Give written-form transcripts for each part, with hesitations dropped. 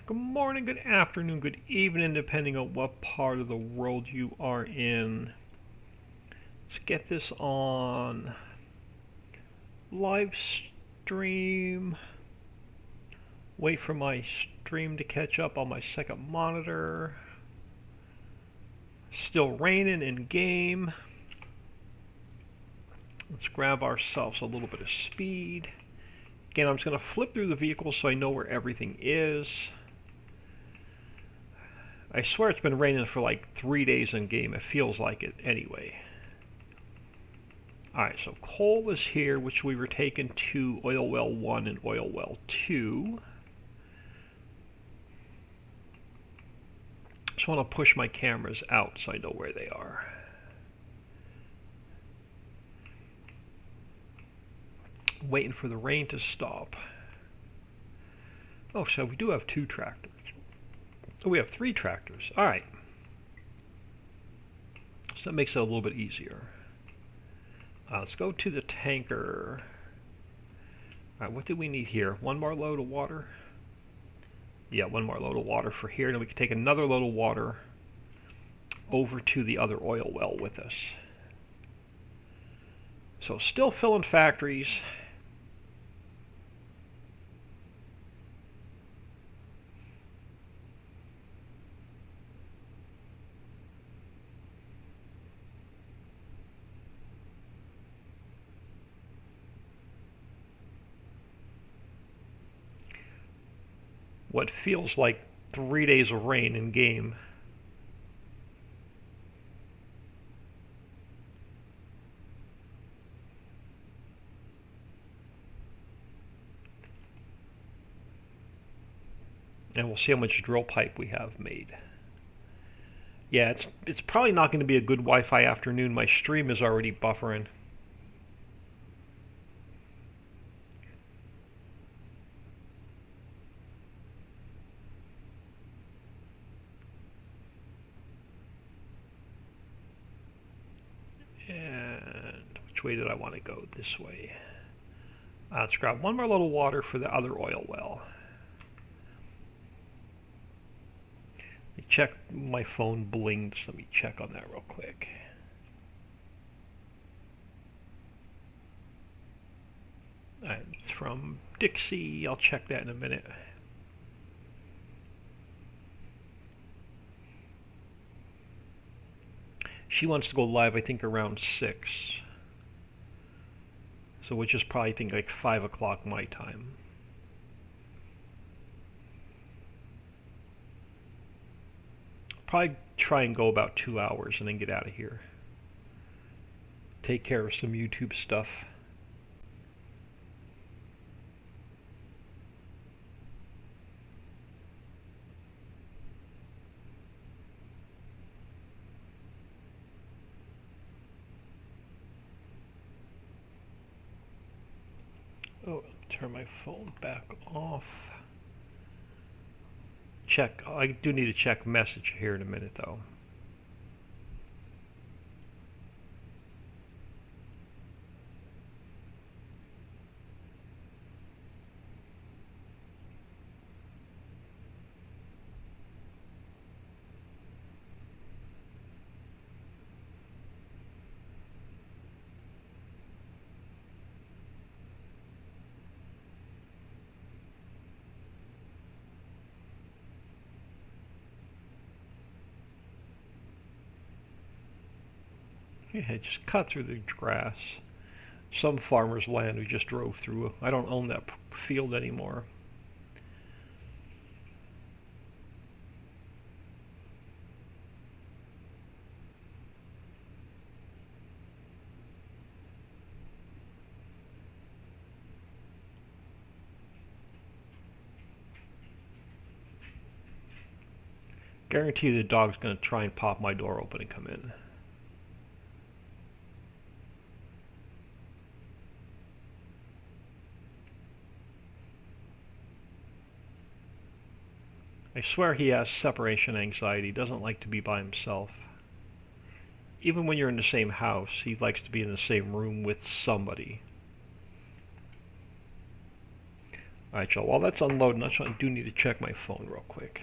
Good morning, good afternoon, good evening, depending on what part of the world you are in. Let's get this on live stream. Wait for my stream to catch up on my second monitor. Still raining in game. Let's grab ourselves a little bit of speed. Again, I'm just going to flip through the vehicle so I know where everything is. I swear it's been raining for like 3 days in game. It feels like it anyway. Alright, so coal is here, which we were taken to oil well 1 and oil well 2. Just want to push my cameras out so I know where they are. Waiting for the rain to stop. Oh, so we do have 2 tractors. Oh, we have 3 tractors. Alright. So that makes it a little bit easier. Let's go to the tanker. Alright, what do we need here? 1 more load of water? Yeah, 1 more load of water for here. Then we can take another load of water over to the other oil well with us. So still filling factories. What feels like 3 days of rain in game. And we'll see how much drill pipe we have made. Yeah, it's probably not going to be a good Wi-Fi afternoon. My stream is already buffering. And which way did I want to go? This way. Let's grab 1 more little water for the other oil well. Check, my phone blinks. Let me check on that real quick. It's from Dixie. I'll check that in a minute. She wants to go live, I think, around 6. So which is probably, I think, like 5 o'clock my time. Probably try and go about 2 hours and then get out of here. Take care of some YouTube stuff. Oh, turn my phone back off. Check. I do need to check message here in a minute, though. Yeah, just cut through the grass. Some farmer's land we just drove through. I don't own that field anymore. Guarantee the dog's going to try and pop my door open and come in. I swear he has separation anxiety. He doesn't like to be by himself. Even when you're in the same house, he likes to be in the same room with somebody. Alright, y'all, while that's unloading, I do need to check my phone real quick.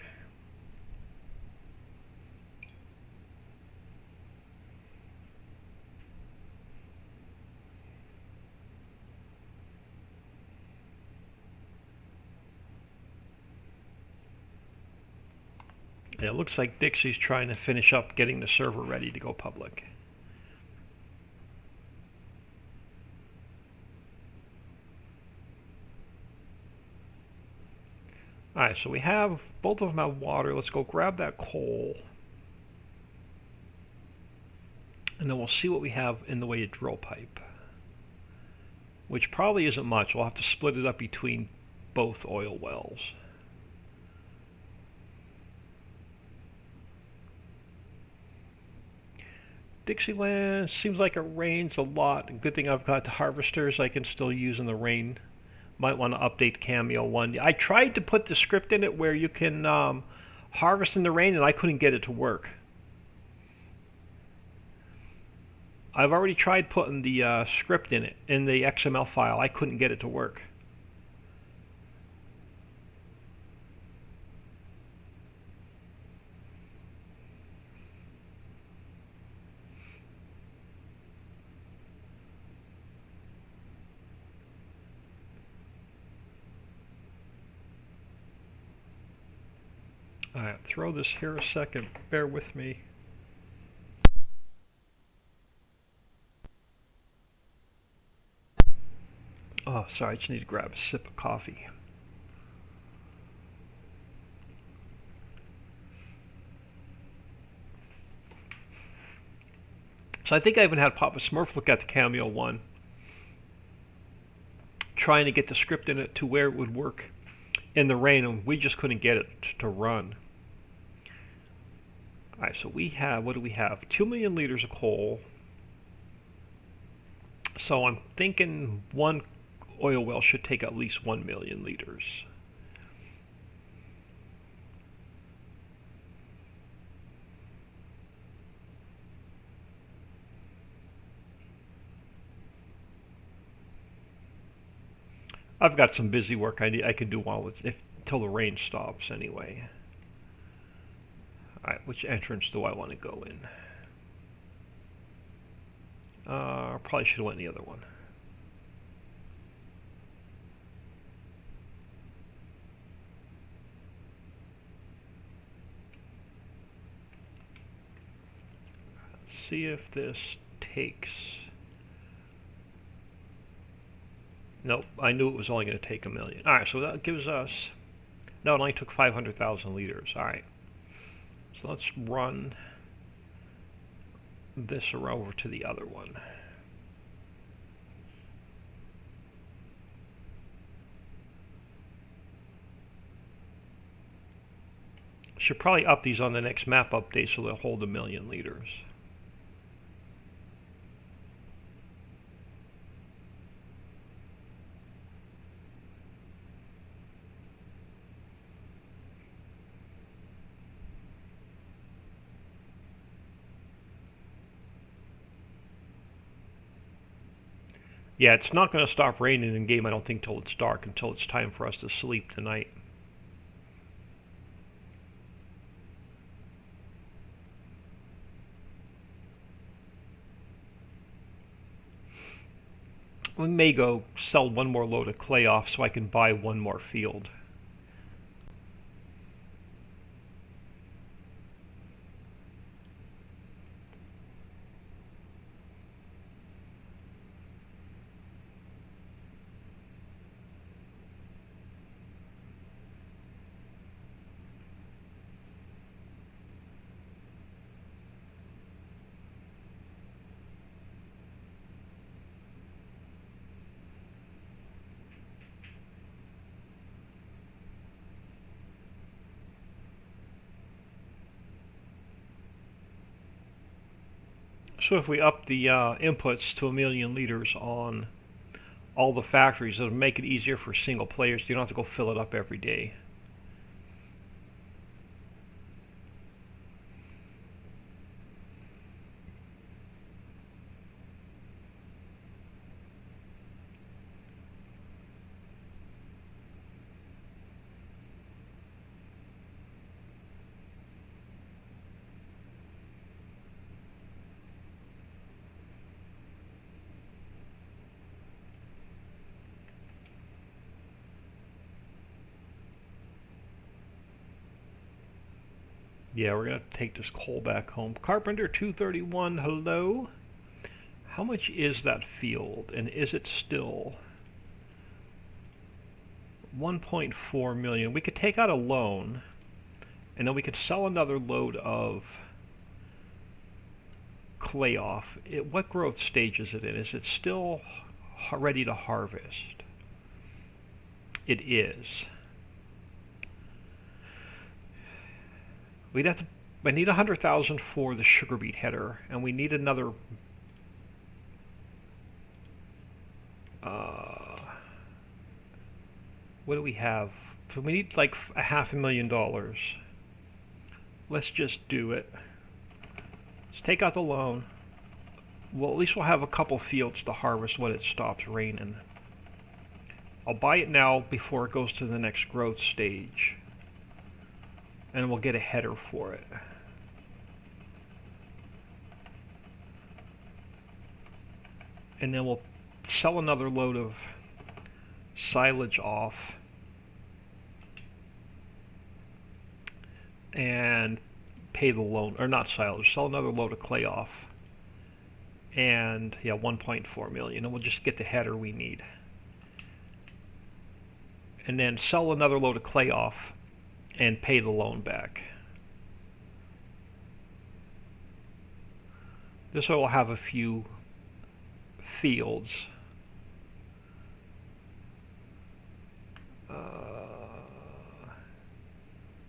Yeah, it looks like Dixie's trying to finish up getting the server ready to go public. Alright, so we have, both of them have water. Let's go grab that coal. And then we'll see what we have in the way of drill pipe. Which probably isn't much. We'll have to split it up between both oil wells. Dixieland seems like it rains a lot. Good thing I've got the harvesters I can still use in the rain. Might want to update Cameo 1. I tried to put the script in it where you can harvest in the rain, and I couldn't get it to work. I've already tried putting the script in it, in the XML file. I couldn't get it to work. Alright, throw this here a second. Bear with me. Oh, sorry, I just need to grab a sip of coffee. So I think I even had Papa Smurf look at the Cameo 1, trying to get the script in it to where it would work in the rain, and we just couldn't get it to run. Alright, so we have, what do we have? 2 million liters of coal. So I'm thinking one oil well should take at least 1 million liters. I've got some busy work I can do while till the rain stops anyway. Alright, which entrance do I want to go in? Probably should have went the other one. Let's see if this takes. Nope, I knew it was only going to take 1 million. Alright, so that gives us, no, it only took 500,000 liters. Alright, so let's run this over to the other one. Should probably up these on the next map update so they'll hold 1 million liters. Yeah, it's not going to stop raining in game, I don't think, till it's dark, until it's time for us to sleep tonight. We may go sell one more load of clay off so I can buy one more field. So if we up the inputs to 1 million liters on all the factories, it'll make it easier for single players. You don't have to go fill it up every day. Yeah, we're going to take this coal back home. Carpenter 231, hello? How much is that field, and is it still 1.4 million? We could take out a loan, and then we could sell another load of clay off. What growth stage is it in? Is it still ready to harvest? It is. I need 100,000 for the sugar beet header, and we need another. What do we have? So we need like $500,000. Let's just do it. Let's take out the loan. Well, at least we'll have a couple fields to harvest when it stops raining. I'll buy it now before it goes to the next growth stage, and we'll get a header for it. And then we'll sell another load of silage off and pay the loan, or not silage, sell another load of clay off, and yeah, 1.4 million, and we'll just get the header we need. And then sell another load of clay off and pay the loan back. This way we'll have a few fields.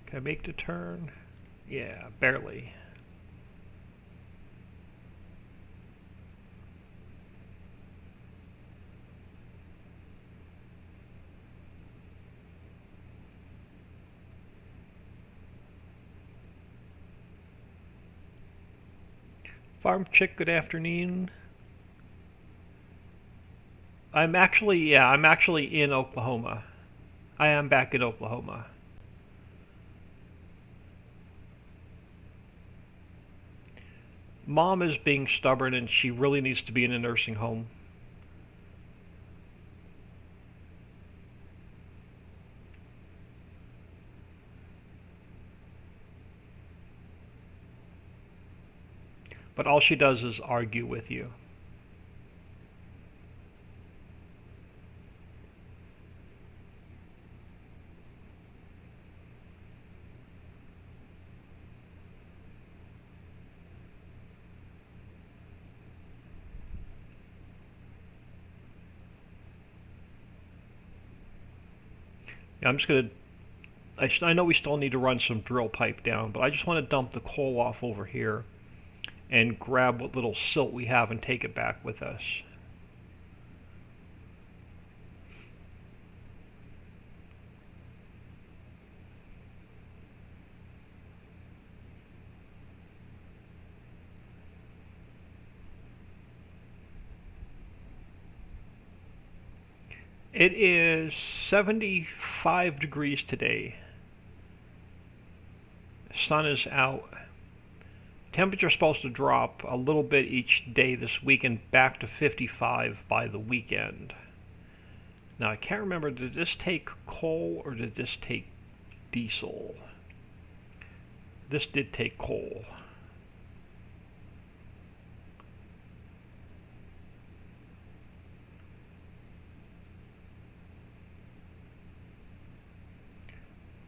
Can I make the turn? Yeah, barely. Farm Chick, good afternoon. I'm actually in Oklahoma. I am back in Oklahoma. Mom is being stubborn and she really needs to be in a nursing home. But all she does is argue with you. I'm just going to, I know we still need to run some drill pipe down, but I just want to dump the coal off over here and grab what little silt we have and take it back with us. It is 75 degrees today. The sun is out. Temperature is supposed to drop a little bit each day this week and back to 55 by the weekend. Now I can't remember, did this take coal or did this take diesel? This did take coal.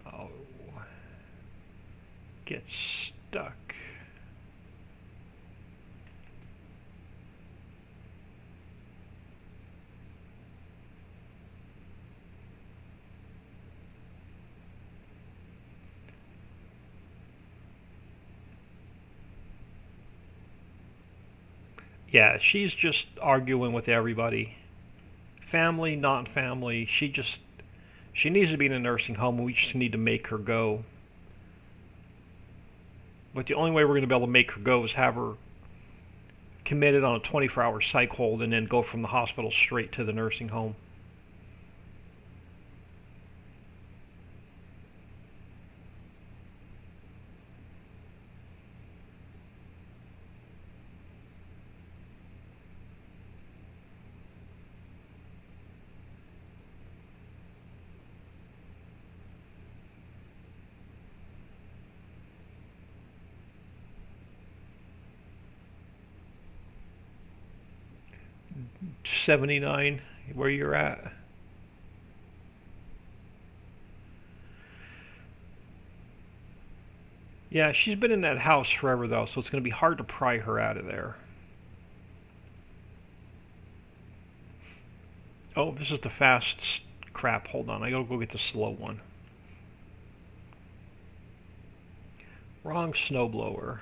Oh, get stuck. Yeah, she's just arguing with everybody. Family, not family. She needs to be in a nursing home, and we just need to make her go. But the only way we're going to be able to make her go is have her committed on a 24-hour psych hold and then go from the hospital straight to the nursing home. 79 where you're at. Yeah, she's been in that house forever though, so it's going to be hard to pry her out of there. Oh, this is the fast crap. Hold on, I gotta go get the slow one. Wrong snowblower.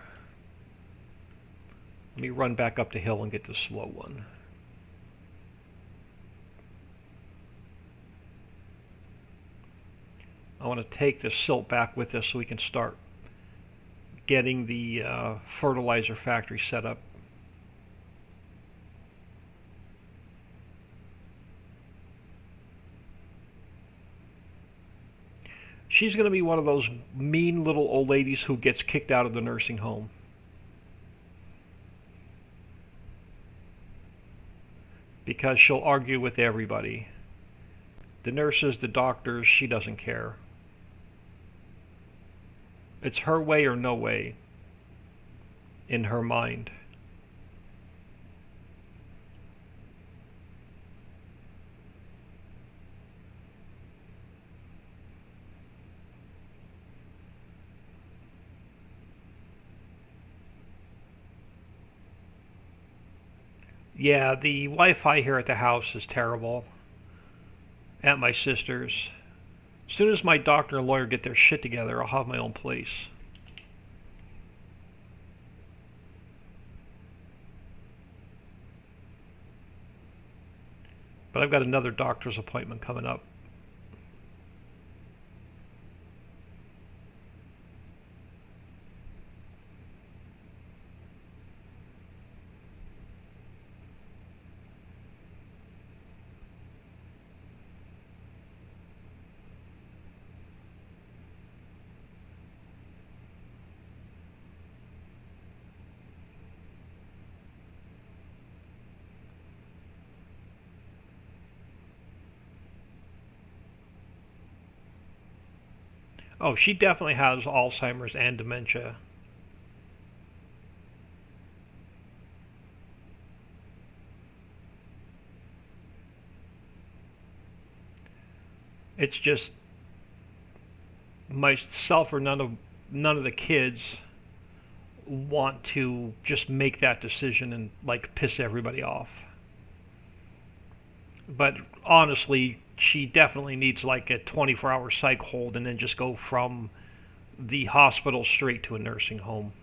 Let me run back up the hill and get the slow one. I want to take the silt back with us so we can start getting the fertilizer factory set up. She's going to be one of those mean little old ladies who gets kicked out of the nursing home. Because she'll argue with everybody. The nurses, the doctors, she doesn't care. It's her way or no way in her mind. Yeah, the Wi-Fi here at the house is terrible. At my sister's. As soon as my doctor and lawyer get their shit together, I'll have my own place. But I've got another doctor's appointment coming up. Oh, she definitely has Alzheimer's and dementia. It's just myself or none of the kids want to just make that decision and like piss everybody off. But honestly, she definitely needs like a 24-hour psych hold and then just go from the hospital straight to a nursing home.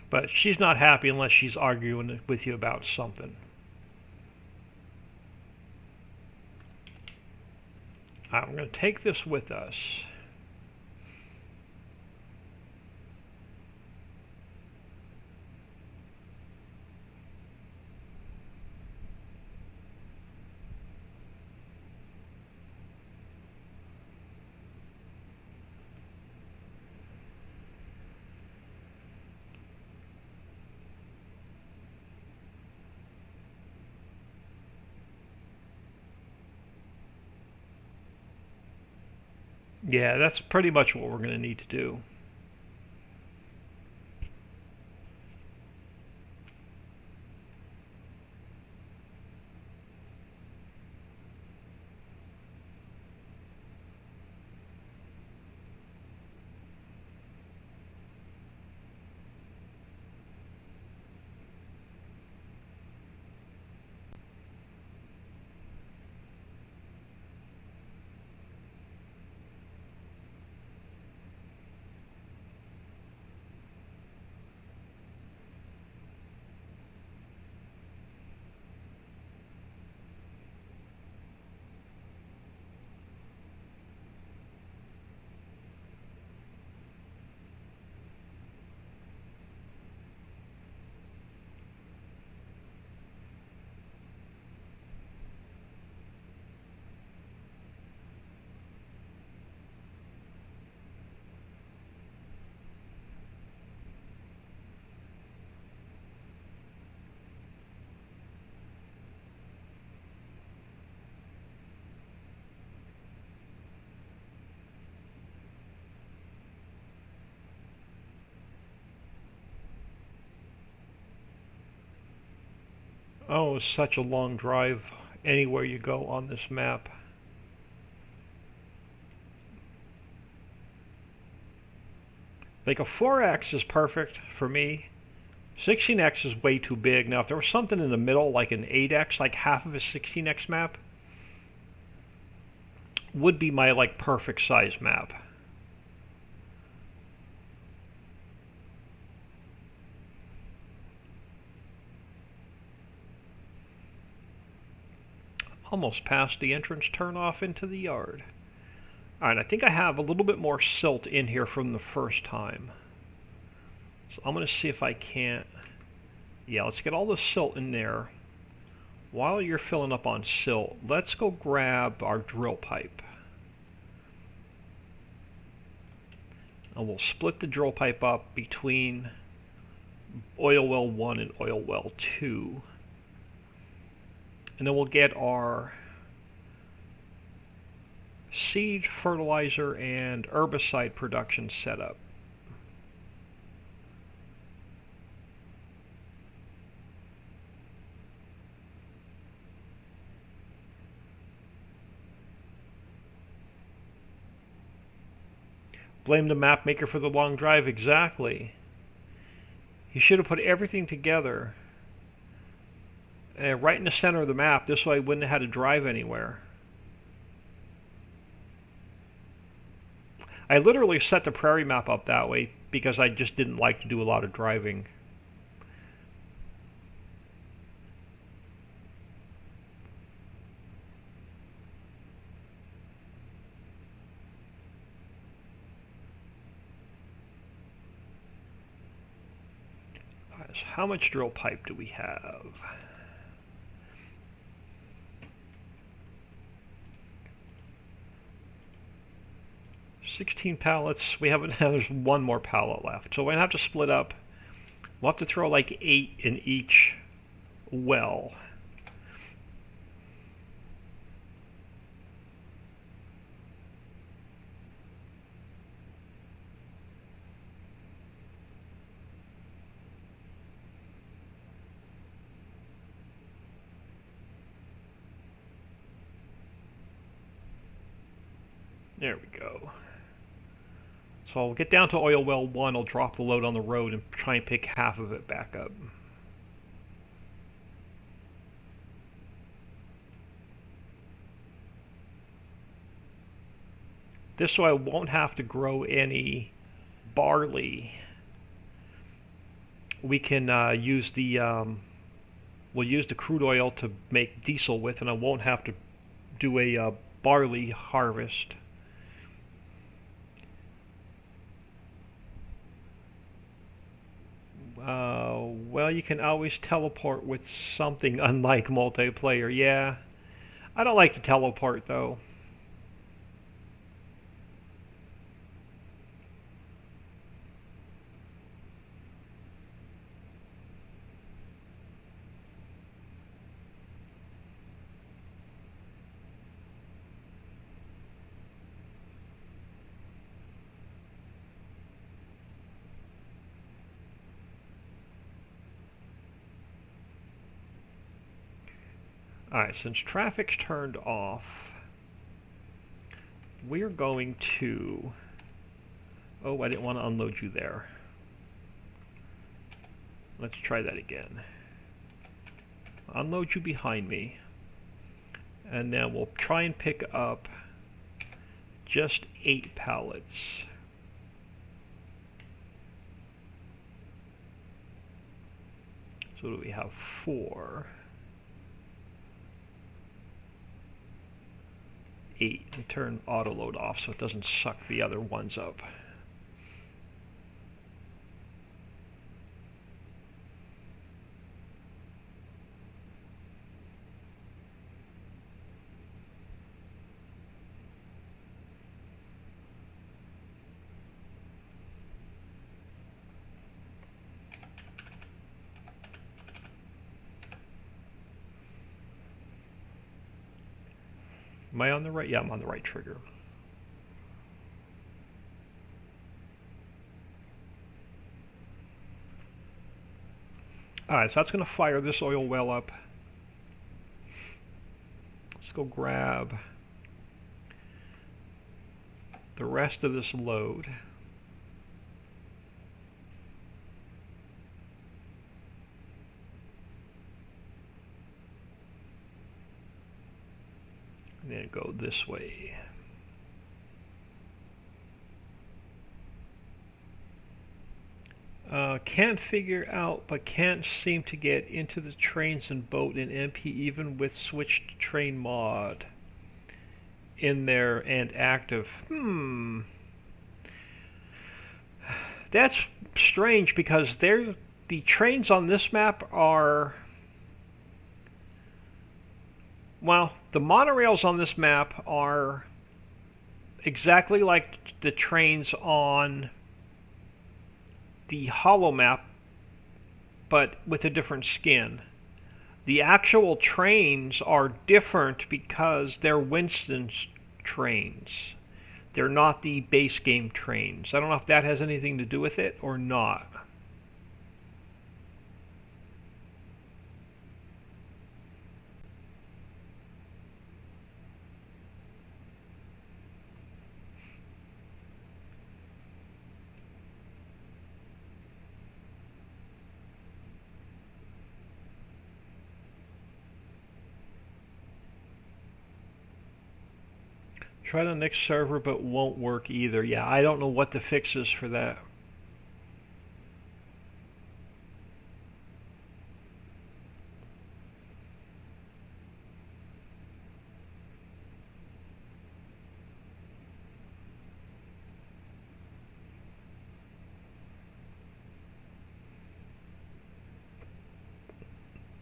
But she's not happy unless she's arguing with you about something. I'm going to take this with us. Yeah, that's pretty much what we're going to need to do. Oh, it's such a long drive anywhere you go on this map. Like a 4X is perfect for me. 16X is way too big. Now, if there was something in the middle, like an 8X, like half of a 16X map, would be my like perfect size map. Almost past the entrance turnoff into the yard. Alright, I think I have a little bit more silt in here from the first time. So I'm going to see if I can't... Yeah, let's get all the silt in there. While you're filling up on silt, let's go grab our drill pipe. And we'll split the drill pipe up between oil well 1 and oil well 2. And then we'll get our seed, fertilizer, and herbicide production set up. Blame the map maker for the long drive, exactly. He should have put everything together right in the center of the map. This way I wouldn't have had to drive anywhere. I literally set the prairie map up that way because I just didn't like to do a lot of driving. So how much drill pipe do we have? $16 pallets. We haven't. There's one more pallet left, so we're gonna have to split up. We'll have to throw like 8 in each well. There we go. So I'll get down to oil well 1, I'll drop the load on the road and try and pick half of it back up. This way I won't have to grow any barley. We can use the we'll use the crude oil to make diesel with, and I won't have to do a barley harvest. Well, you can always teleport with something unlike multiplayer. Yeah, I don't like to teleport though. Alright, since traffic's turned off, we're going to... Oh, I didn't want to unload you there. Let's try that again. Unload you behind me. And then we'll try and pick up just 8 pallets. So do we have 4? 8 and turn auto load off so it doesn't suck the other ones up. Am I on the right? Yeah, I'm on the right trigger. Alright, so that's going to fire this oil well up. go grab the rest of this load. And then go this way. Can't figure out, but can't seem to get into the trains and boat in MP even with switched train mod in there and active. That's strange because the trains on this map are, well, the monorails on this map are exactly like the trains on the hollow map, but with a different skin. The actual trains are different because they're Winston's trains. They're not the base game trains. I don't know if that has anything to do with it or not. Try the next server, but won't work either. Yeah, I don't know what the fix is for that.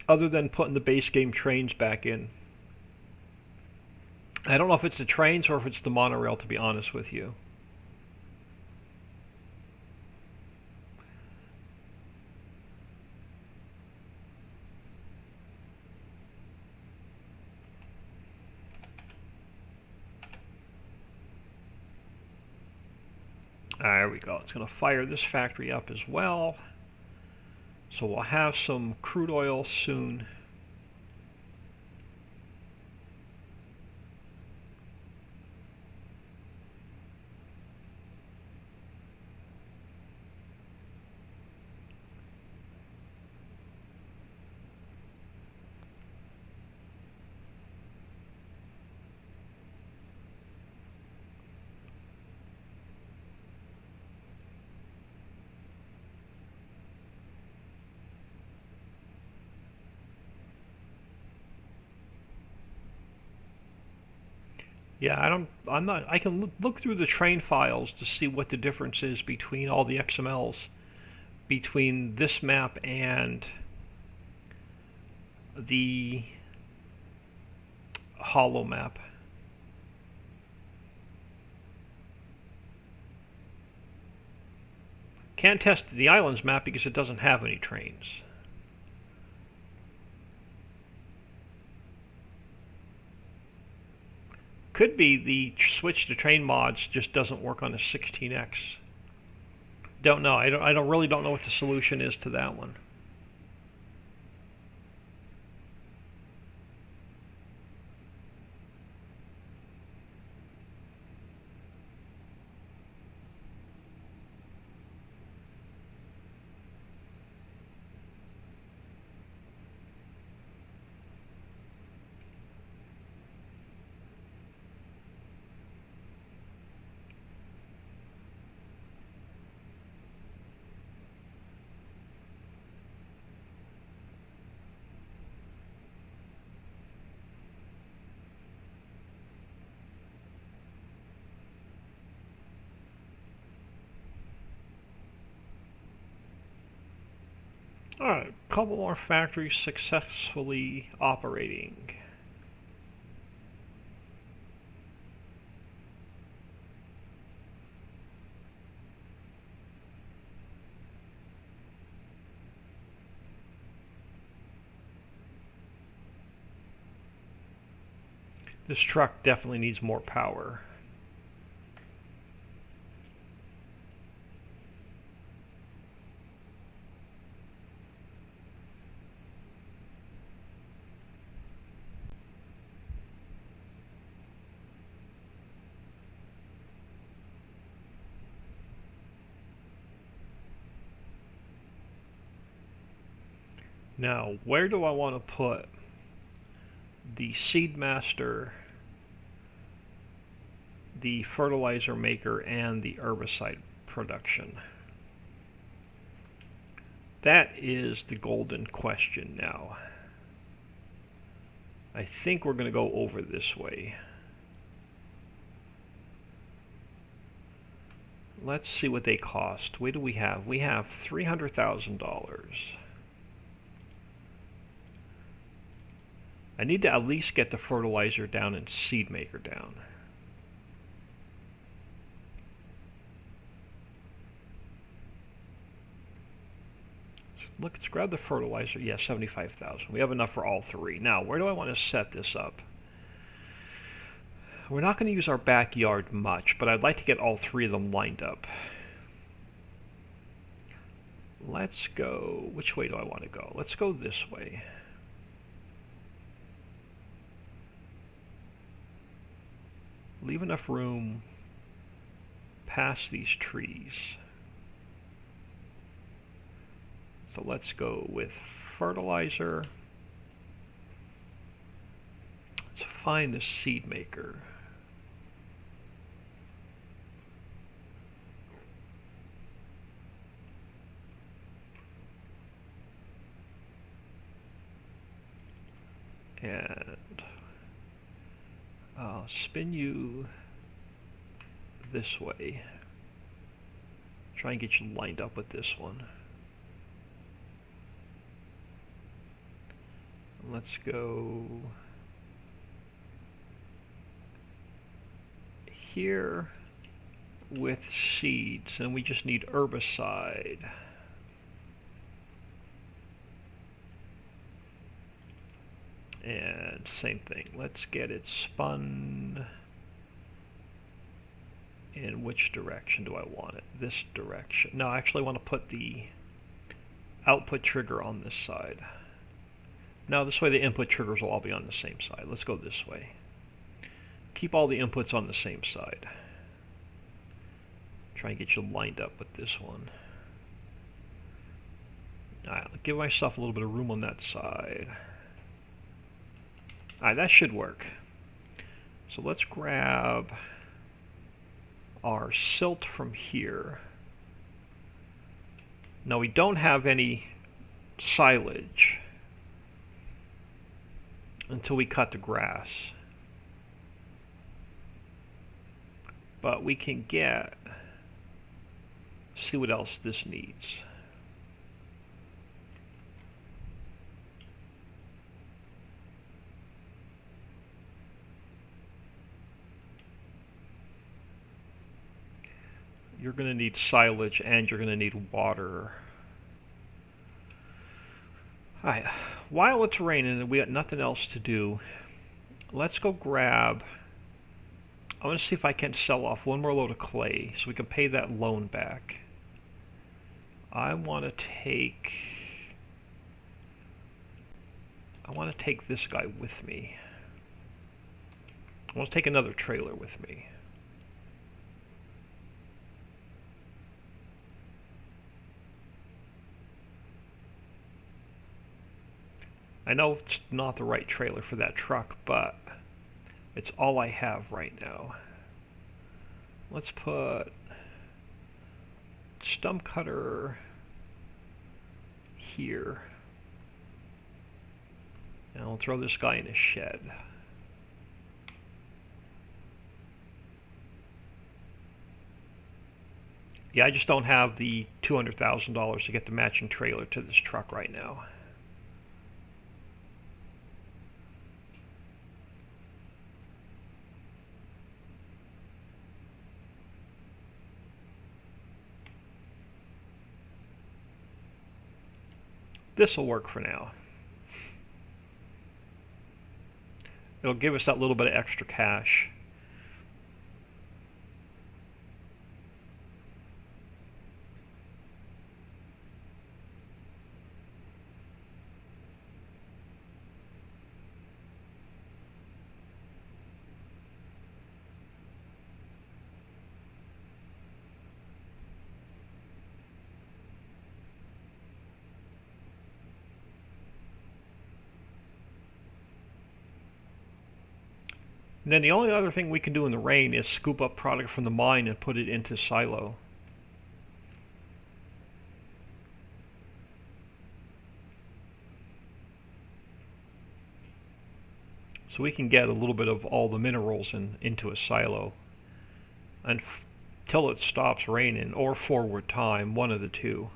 Other than putting the base game trains back in. I don't know if it's the trains or if it's the monorail, to be honest with you. There we go. It's going to fire this factory up as well. So we'll have some crude oil soon. Yeah, I can look through the train files to see what the difference is between all the XMLs, between this map and the hollow map. Can't test the islands map because it doesn't have any trains. Could be the switch to train mods just doesn't work on a 16X. Don't know. I really don't know what the solution is to that one. Alright, a couple more factories successfully operating. This truck definitely needs more power. Now, where do I want to put the seed master, the fertilizer maker, and the herbicide production? That is the golden question now. I think we're going to go over this way. Let's see what they cost. What do we have? We have $300,000. I need to at least get the fertilizer down and seed maker down. Let's grab the fertilizer. Yeah, 75,000. We have enough for all three. Now, where do I want to set this up? We're not going to use our backyard much, but I'd like to get all three of them lined up. Let's go. Which way do I want to go? Let's go this way. Leave enough room past these trees. So let's go with fertilizer. Let's find the seed maker. And I'll spin you this way. Try and get you lined up with this one. Let's go here with seeds, and we just need herbicide. And same thing, let's get it spun. In which direction do I want it? This direction. No, I actually want to put the output trigger on this side. Now this way the input triggers will all be on the same side. Let's go this way. Keep all the inputs on the same side. Try and get you lined up with this one. Alright, I'll give myself a little bit of room on that side. Alright, that should work. So let's grab our silt from here. Now we don't have any silage until we cut the grass. But we can see what else this needs. You're going to need silage and you're going to need water. Alright, while it's raining and we got nothing else to do, let's go grab, I want to see if I can sell off one more load of clay so we can pay that loan back. I want to take this guy with me. I want to take another trailer with me. I know it's not the right trailer for that truck, but it's all I have right now. Let's put stump cutter here. And I'll throw this guy in a shed. Yeah, I just don't have the $200,000 to get the matching trailer to this truck right now. This will work for now. It'll give us that little bit of extra cash. And then the only other thing we can do in the rain is scoop up product from the mine and put it into silo. So we can get a little bit of all the minerals into a silo until it stops raining, or forward time, one of the two.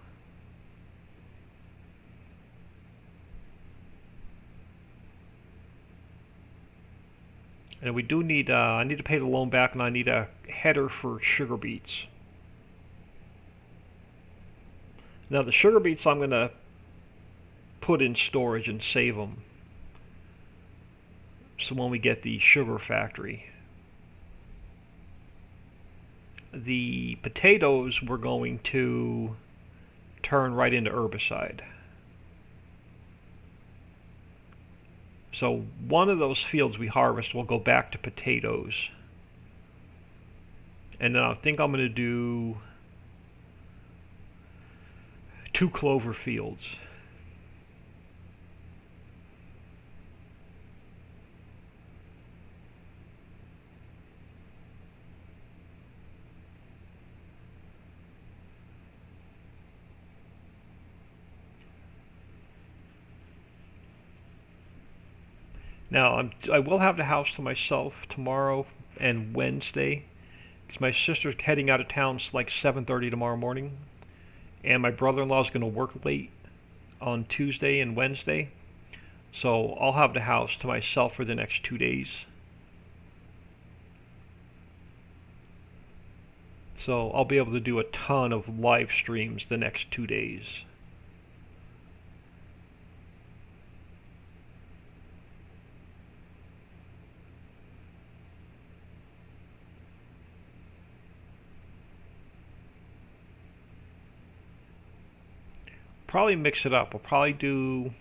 And we do need, I need to pay the loan back, and I need a header for sugar beets. Now the sugar beets I'm going to put in storage and save them. So when we get the sugar factory. The potatoes we're going to turn right into herbicide. So one of those fields we harvest will go back to potatoes. And then I think I'm going to do 2 clover fields. Now, I will have the house to myself tomorrow and Wednesday, because my sister's heading out of town like 7:30 tomorrow morning, and my brother-in-law is going to work late on Tuesday and Wednesday, so I'll have the house to myself for the next 2 days. So I'll be able to do a ton of live streams the next 2 days. Probably mix it up. I'll probably do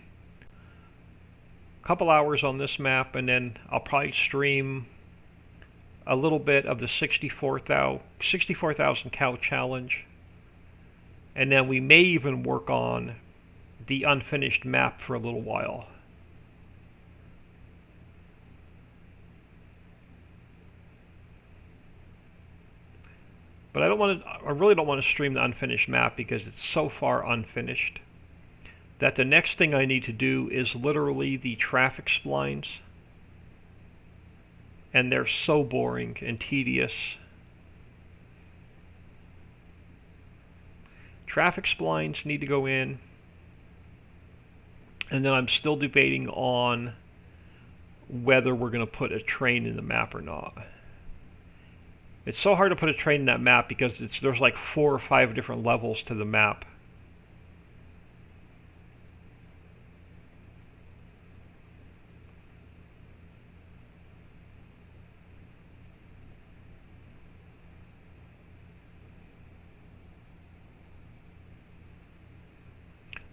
a couple hours on this map, and then I'll probably stream a little bit of the 64,000 cow challenge, and then we may even work on the unfinished map for a little while. But I really don't want to stream the unfinished map because it's so far unfinished that the next thing I need to do is literally the traffic splines. And they're so boring and tedious. Traffic splines need to go in. And then I'm still debating on whether we're going to put a train in the map or not. It's so hard to put a train in that map because there's like 4 or 5 different levels to the map.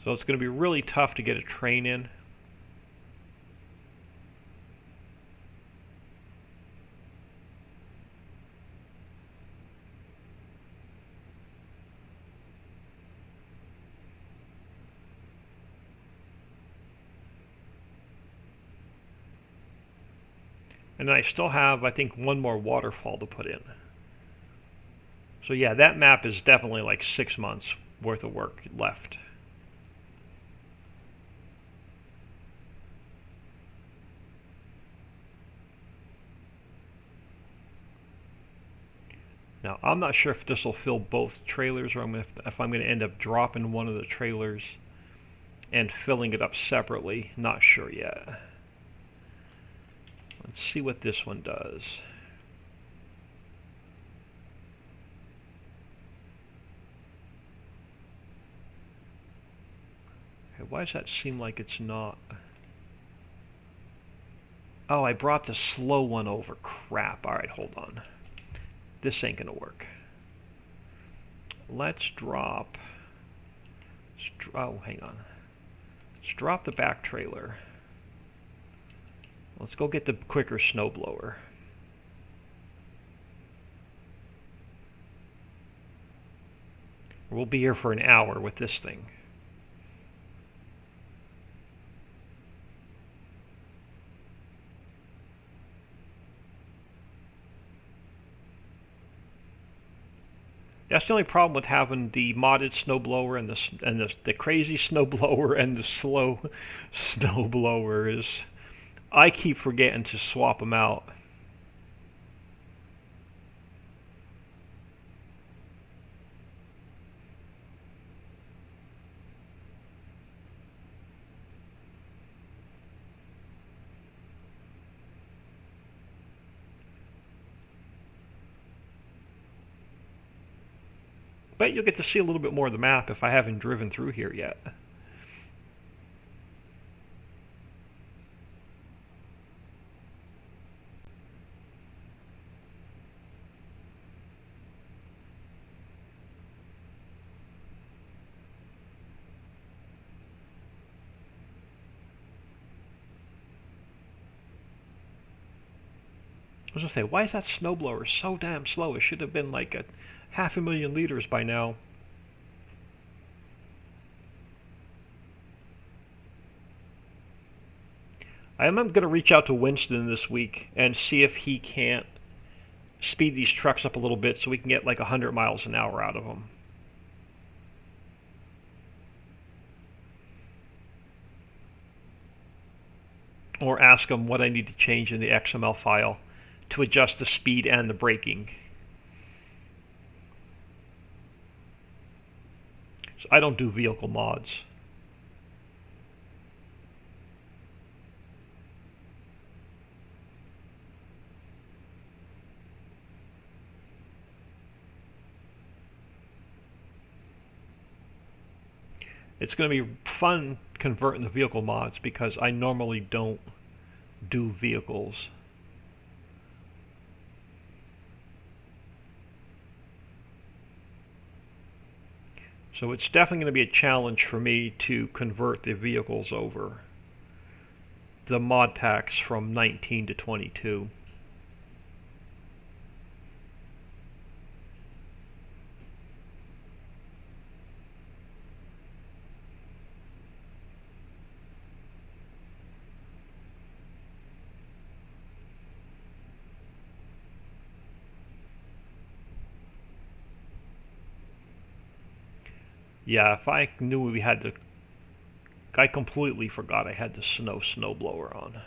So it's going to be really tough to get a train in. And I still have, I think, one more waterfall to put in. So yeah, that map is definitely like 6 months worth of work left. Now, I'm not sure if this will fill both trailers, or if I'm going to end up dropping one of the trailers and filling it up separately. Not sure yet. Let's see what this one does. Okay, why does that seem like it's not? Oh, I brought the slow one over. Crap. Alright, hold on. This ain't gonna work. Let's drop... Oh, hang on. Let's drop the back trailer. Let's go get the quicker snowblower. We'll be here for an hour with this thing. That's the only problem with having the modded snowblower and the crazy snowblower and the slow snowblower is I keep forgetting to swap them out. Bet you'll get to see a little bit more of the map if I haven't driven through here yet. I was gonna say, why is that snowblower so damn slow? It should have been like a 500,000 liters by now. I am going to reach out to Winston this week and see if he can't speed these trucks up a little bit so we can get like 100 miles an hour out of them. Or ask him what I need to change in the XML file to adjust the speed and the braking. So I don't do vehicle mods. It's going to be fun converting the vehicle mods because I normally don't do vehicles. So it's definitely going to be a challenge for me to convert the vehicles over. The mod tax from 19 to 22. Yeah, if I knew we had the... I completely forgot I had the snowblower on.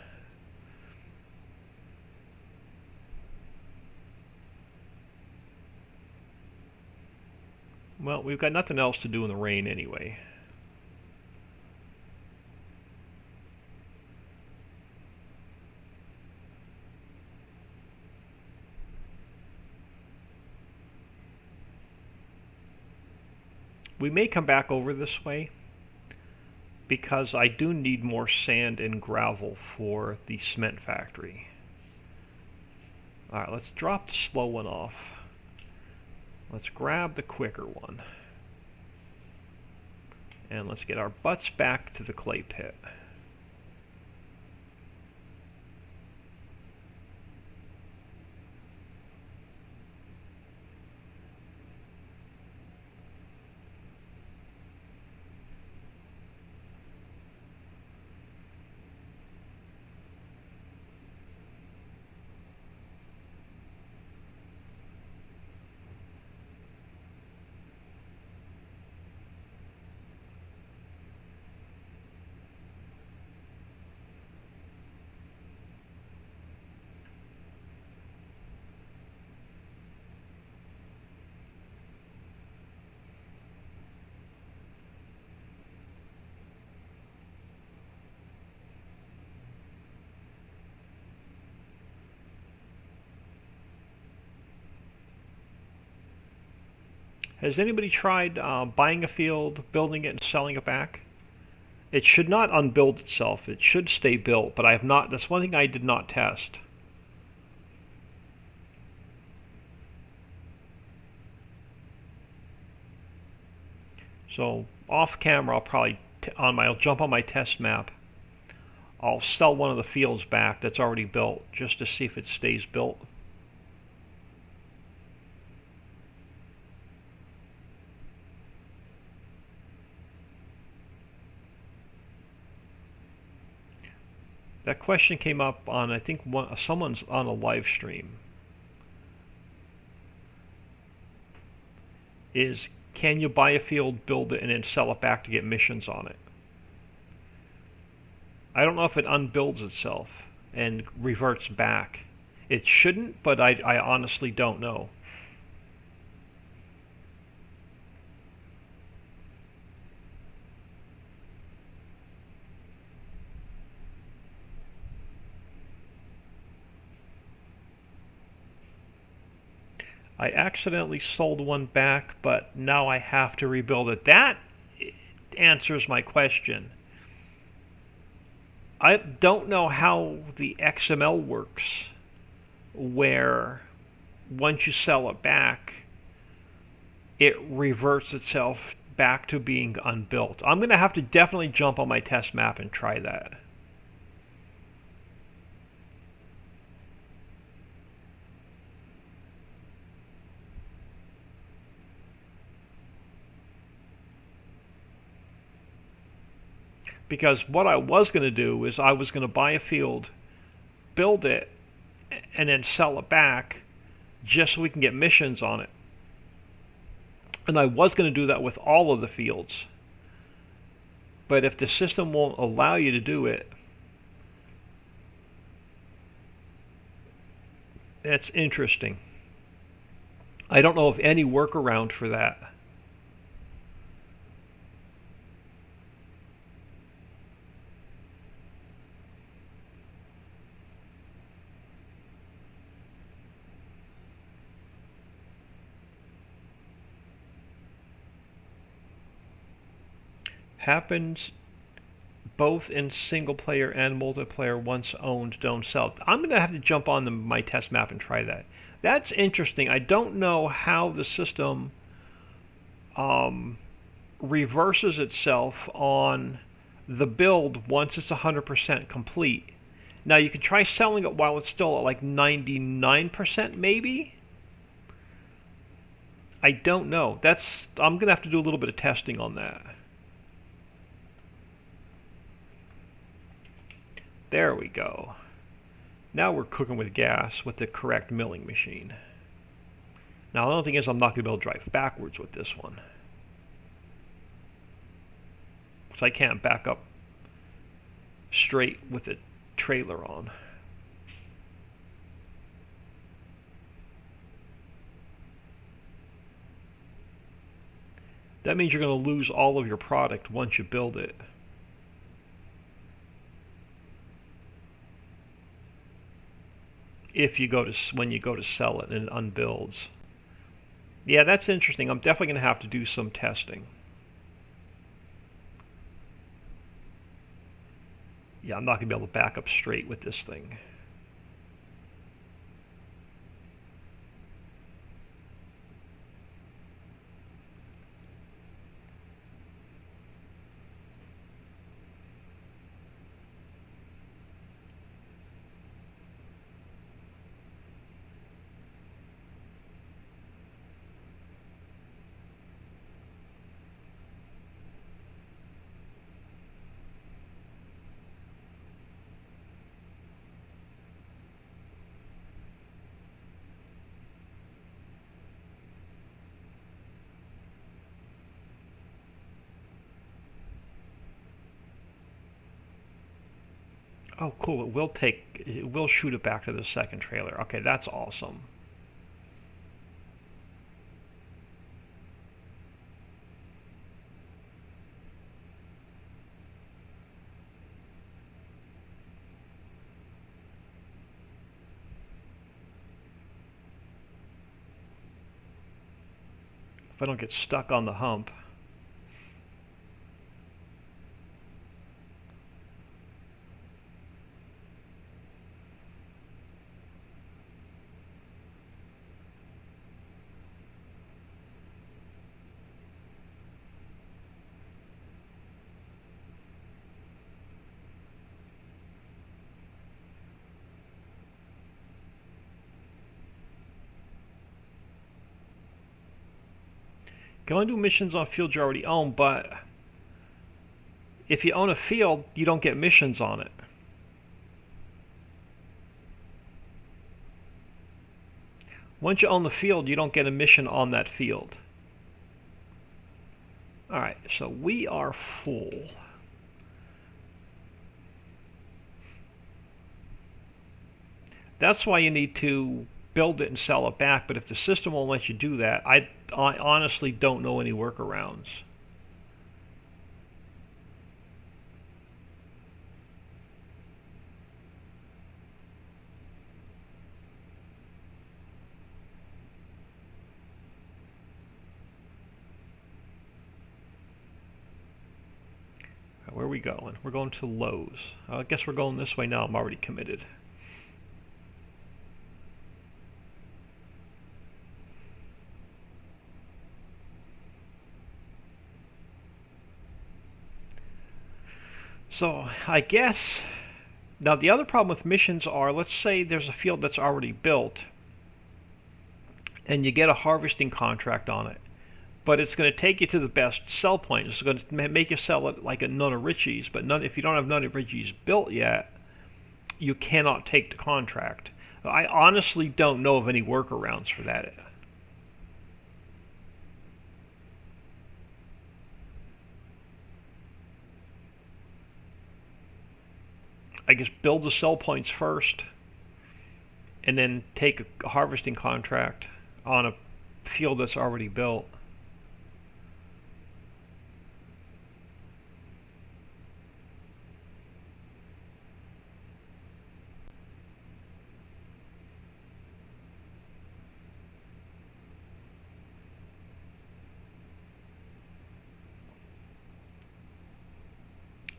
Well, we've got nothing else to do in the rain anyway. We may come back over this way because I do need more sand and gravel for the cement factory. Alright, let's drop the slow one off. Let's grab the quicker one. And let's get our butts back to the clay pit. Has anybody tried buying a field, building it, and selling it back? It should not unbuild itself. It should stay built, but I have not. That's one thing I did not test. So off camera, I'll probably I'll jump on my test map. I'll sell one of the fields back that's already built just to see if it stays built. That question came up on, I think, someone's on a live stream. is, can you buy a field, build it, and then sell it back to get missions on it? I don't know if it unbuilds itself and reverts back. It shouldn't, but I honestly don't know. I accidentally sold one back, but now I have to rebuild it. That answers my question. I don't know how the XML works, where once you sell it back, it reverts itself back to being unbuilt. I'm going to have to definitely jump on my test map and try that. Because what I was going to do is I was going to buy a field, build it, and then sell it back just so we can get missions on it. And I was going to do that with all of the fields. But if the system won't allow you to do it, that's interesting. I don't know of any workaround for that. Happens both in single player and multiplayer. Once owned, don't sell. I'm going to have to jump on my test map and try that. That's interesting. I don't know how the system reverses itself on the build once it's 100% complete. Now you can try selling it while it's still at like 99% maybe? I don't know. I'm going to have to do a little bit of testing on that. There we go. Now we're cooking with gas with the correct milling machine. Now the only thing is I'm not going to be able to drive backwards with this one. So I can't back up straight with the trailer on. That means you're going to lose all of your product once you build it. If you go to when you go to sell it and it unbuilds. Yeah, that's interesting. I'm definitely going to have to do some testing. Yeah, I'm not going to be able to back up straight with this thing. Oh, cool. It will shoot it back to the second trailer. Okay, that's awesome. If I don't get stuck on the hump. You can only do missions on fields you already own, but if you own a field, you don't get missions on it. Once you own the field, you don't get a mission on that field. Alright, so we are full. That's why you need to build it and sell it back, but if the system won't let you do that, I honestly don't know any workarounds. Where are we going? We're going to Lowe's. I guess we're going this way now. I'm already committed. So I guess now the other problem with missions are, let's say there's a field that's already built and you get a harvesting contract on it, but it's going to take you to the best sell point. It's going to make you sell it like a Nona Richie's, but if you don't have Nona Richie's built yet, you cannot take the contract. I honestly don't know of any workarounds for that. I guess build the sell points first and then take a harvesting contract on a field that's already built.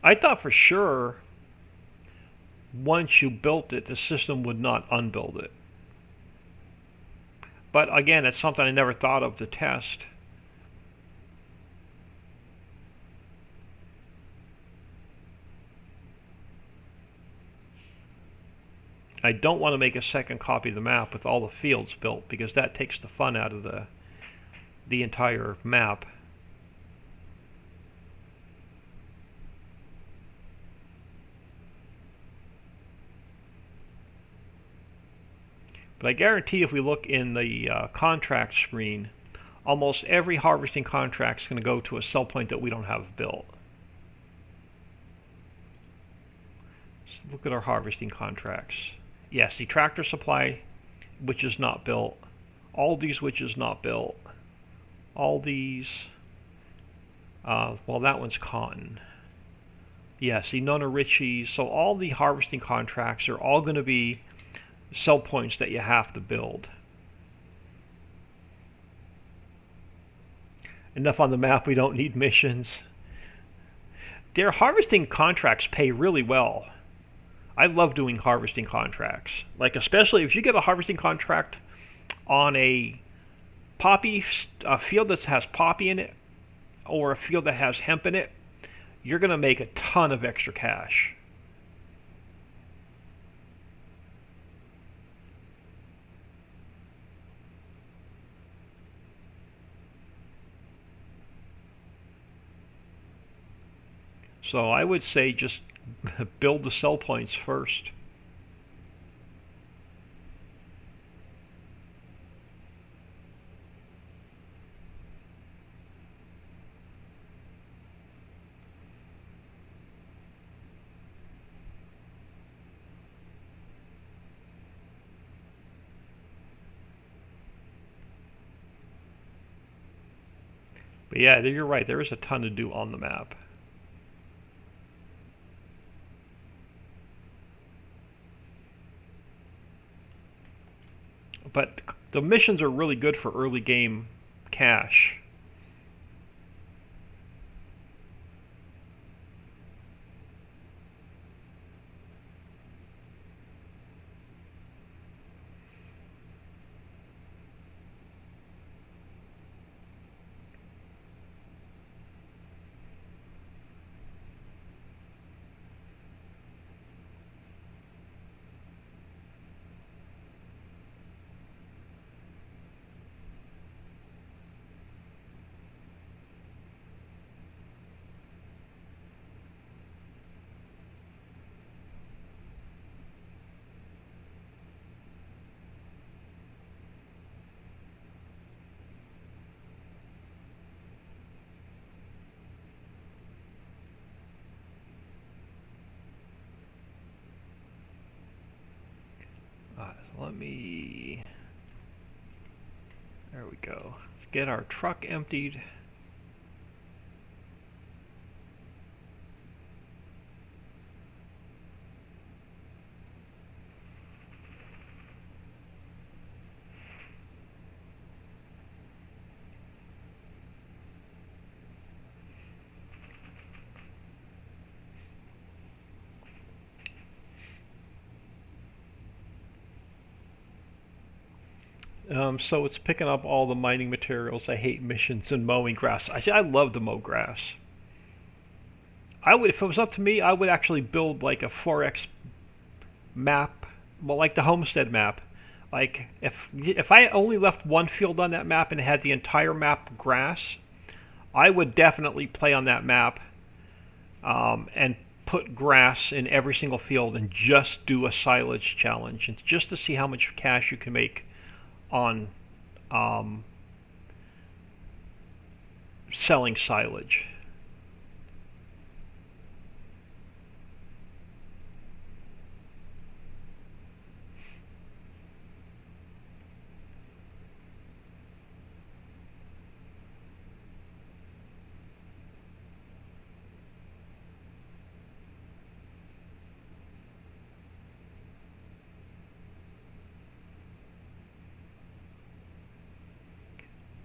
I thought for sure once you built it, the system would not unbuild it. But again, it's something I never thought of to test. I don't want to make a second copy of the map with all the fields built, because that takes the fun out of the entire map. But I guarantee if we look in the contract screen, almost every harvesting contract is going to go to a sell point that we don't have built. So look at our harvesting contracts. Yes, the Tractor Supply, which is not built. Aldi's, which is not built. Aldi's, well, that one's cotton. Yeah, see, Nona Richie's. So all the harvesting contracts are all going to be sell points that you have to build. Enough on the map, we don't need missions. Their harvesting contracts pay really well. I love doing harvesting contracts. Like, especially if you get a harvesting contract on a field that has poppy in it, or a field that has hemp in it, you're going to make a ton of extra cash. So I would say just build the sell points first. But yeah, you're right. There is a ton to do on the map. But the missions are really good for early game cash. Let me... There we go. Let's get our truck emptied. So it's picking up all the mining materials. I hate missions and mowing grass. I love to mow grass. I would, if it was up to me, I would actually build like a 4x map, well, like the homestead map. Like if I only left one field on that map and had the entire map grass, I would definitely play on that map and put grass in every single field and just do a silage challenge, and just to see how much cash you can make on selling silage.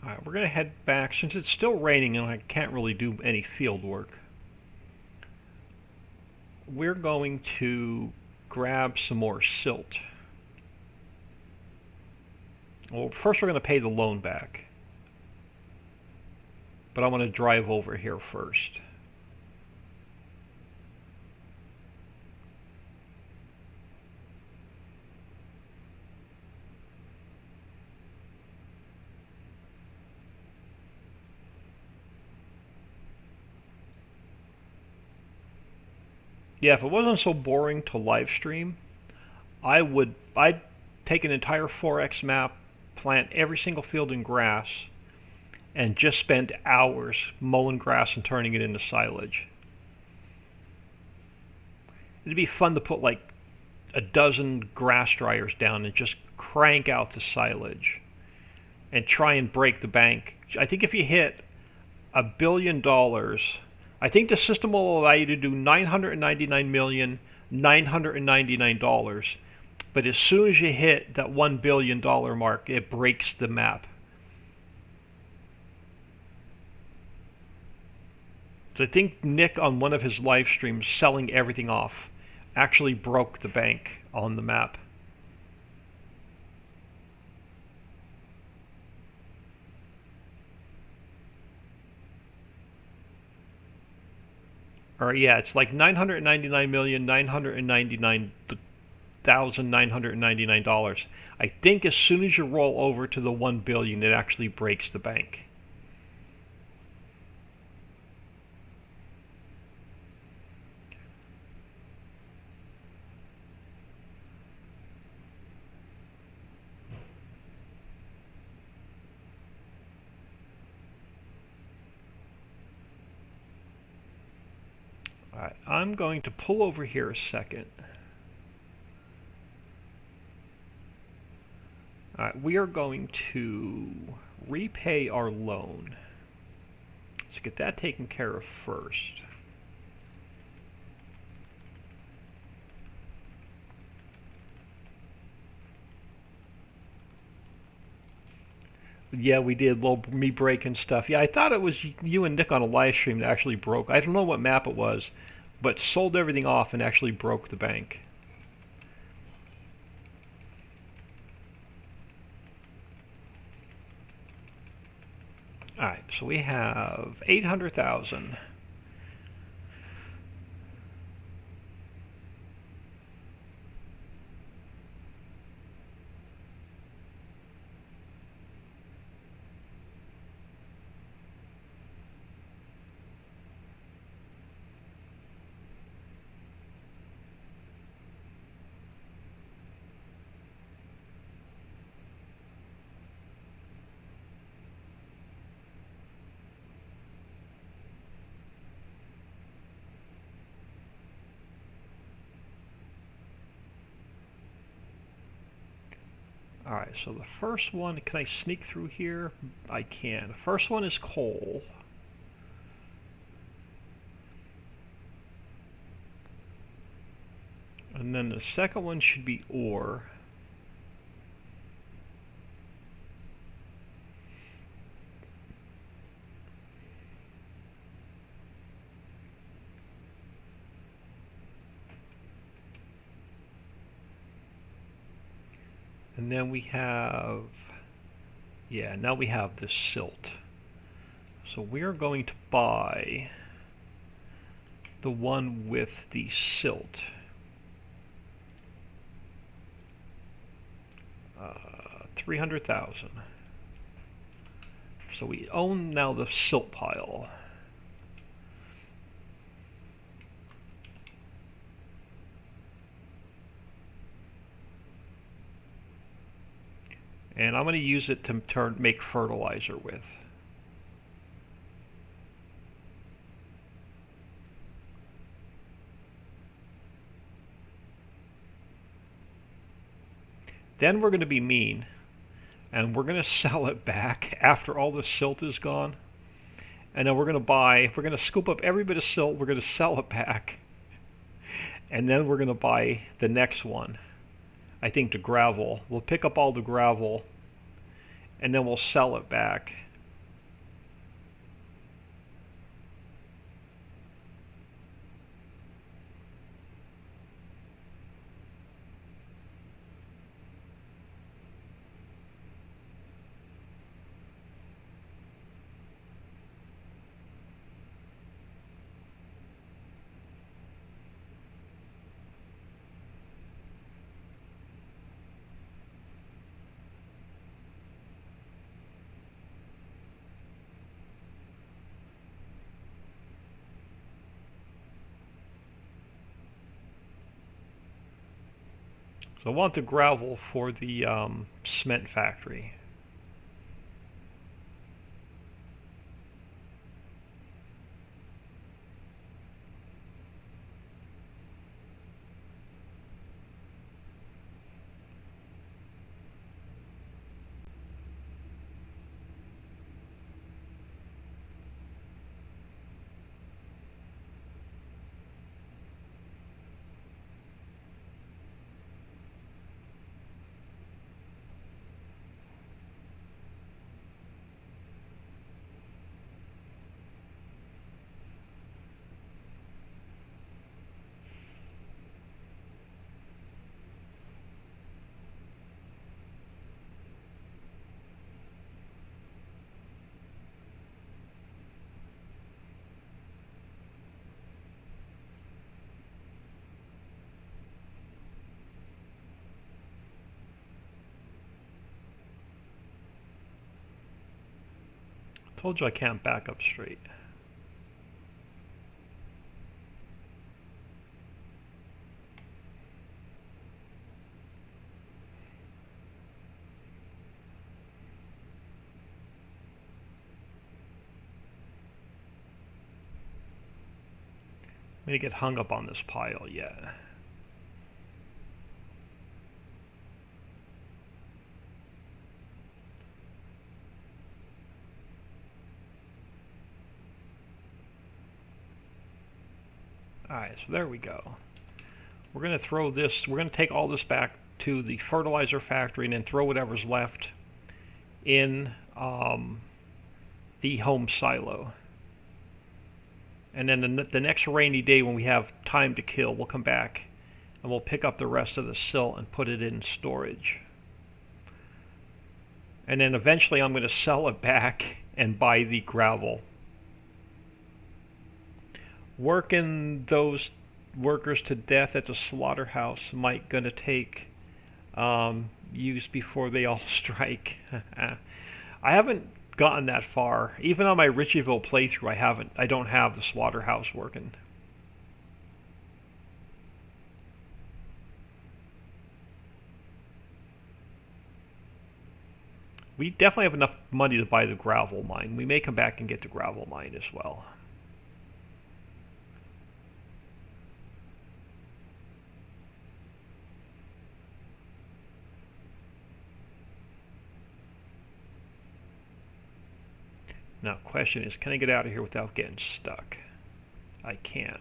Alright, we're going to head back. Since it's still raining and I can't really do any field work, we're going to grab some more silt. Well, first we're going to pay the loan back. But I want to drive over here first. Yeah, if it wasn't so boring to live stream, I'd take an entire 4x map, plant every single field in grass, and just spend hours mowing grass and turning it into silage. It'd be fun to put like a dozen grass dryers down and just crank out the silage and try and break the bank. I think if you hit $1 billion, I think the system will allow you to do $999,999, but as soon as you hit that $1 billion mark, it breaks the map. So I think Nick, on one of his live streams, selling everything off, actually broke the bank on the map. Or yeah, it's like $999,999,999. I think as soon as you roll over to the 1 billion, it actually breaks the bank. Alright, I'm going to pull over here a second. Alright, we are going to repay our loan. Let's get that taken care of first. Yeah, we did. Well, me breaking stuff. Yeah, I thought it was you and Nick on a live stream that actually broke. I don't know what map it was, but sold everything off and actually broke the bank. Alright, so we have 800,000. Alright, so the first one, can I sneak through here? I can. The first one is coal. And then the second one should be ore. And then we have, yeah, now we have this silt. So we are going to buy the one with the silt. 300,000. So we own now the silt pile. And I'm going to use it to make fertilizer with. Then we're going to be mean, and we're going to sell it back after all the silt is gone. And then we're going to scoop up every bit of silt, we're going to sell it back. And then we're going to buy the next one. I think the gravel. We'll pick up all the gravel, and then we'll sell it back. So I want the gravel for the cement factory. Told you I can't back up straight. I'm gonna get hung up on this pile yet. Alright, so there we go. We're going to throw this, we're going to take all this back to the fertilizer factory and then throw whatever's left in the home silo. And then the next rainy day when we have time to kill, we'll come back and we'll pick up the rest of the silt and put it in storage. And then eventually I'm going to sell it back and buy the gravel. Working those workers to death at the slaughterhouse might gonna take use before they all strike. I haven't gotten that far. Even on my Ritchieville playthrough, I don't have the slaughterhouse working. We definitely have enough money to buy the gravel mine. We may come back and get the gravel mine as well. Now, question is, can I get out of here without getting stuck? I can.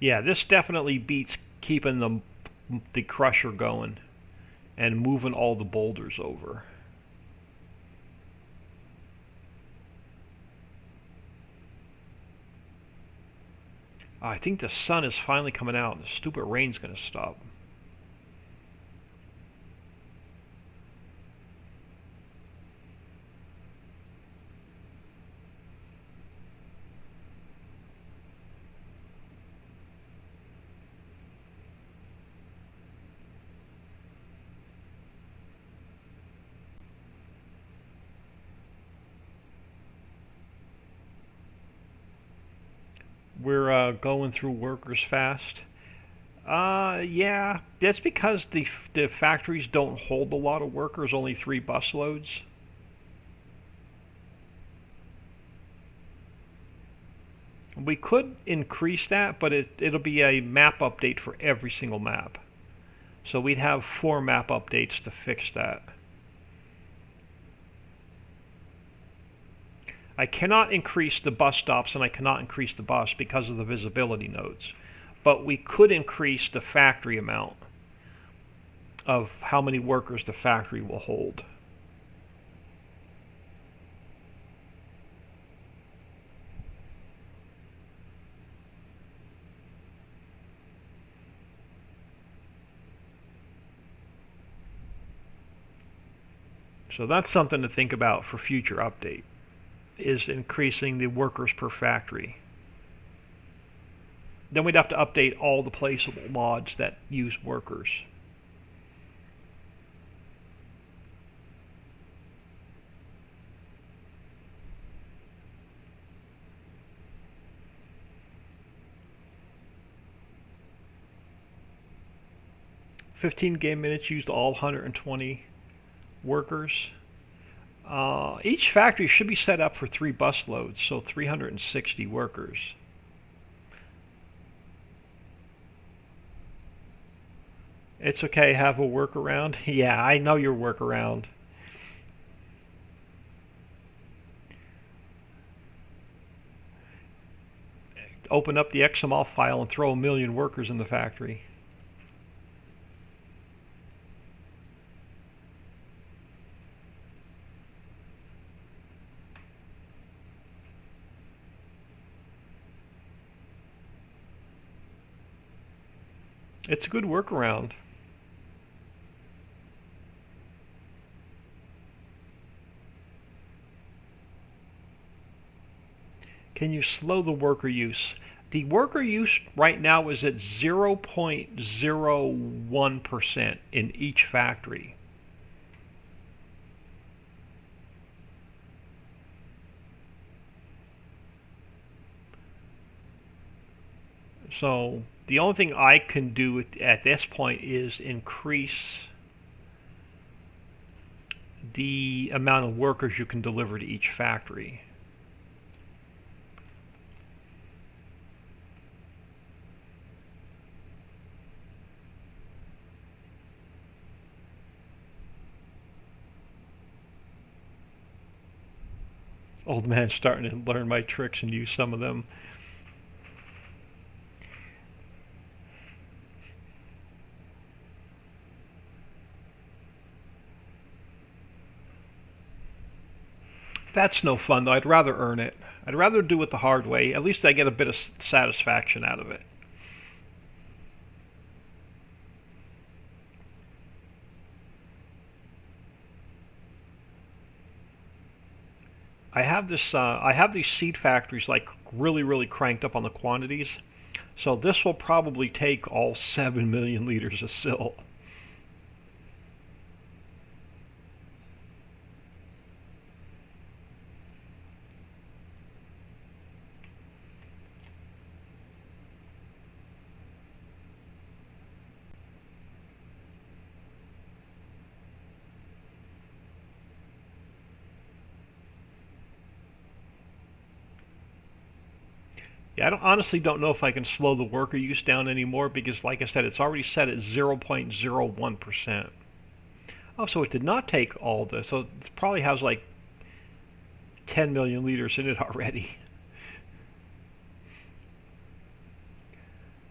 Yeah, this definitely beats keeping the crusher going and moving all the boulders over. I think the sun is finally coming out and the stupid rain's going to stop. We're going through workers fast. Yeah, that's because the factories don't hold a lot of workers, only 3 bus loads. We could increase that, but it'll be a map update for every single map. So we'd have 4 map updates to fix that. I cannot increase the bus stops and I cannot increase the bus because of the visibility nodes. But we could increase the factory amount of how many workers the factory will hold. So that's something to think about for future update, is increasing the workers per factory. Then we'd have to update all the placeable mods that use workers. "15 game minutes used all 120 workers." Each factory should be set up for 3 bus loads, so 360 workers. It's okay, have a workaround. Yeah, I know your workaround. Open up the XML file and throw 1,000,000 workers in the factory. It's a good workaround. Can you slow the worker use? The worker use right now is at 0.01% in each factory. So the only thing I can do at this point is increase the amount of workers you can deliver to each factory. Old man's starting to learn my tricks and use some of them. That's no fun, though. I'd rather earn it. I'd rather do it the hard way. At least I get a bit of satisfaction out of it. I have these seed factories like really cranked up on the quantities. So this will probably take all 7 million liters of silt. Yeah, honestly don't know if I can slow the worker use down anymore because, like I said, it's already set at 0.01%. Oh, so it did not take all this. So it probably has like 10 million liters in it already.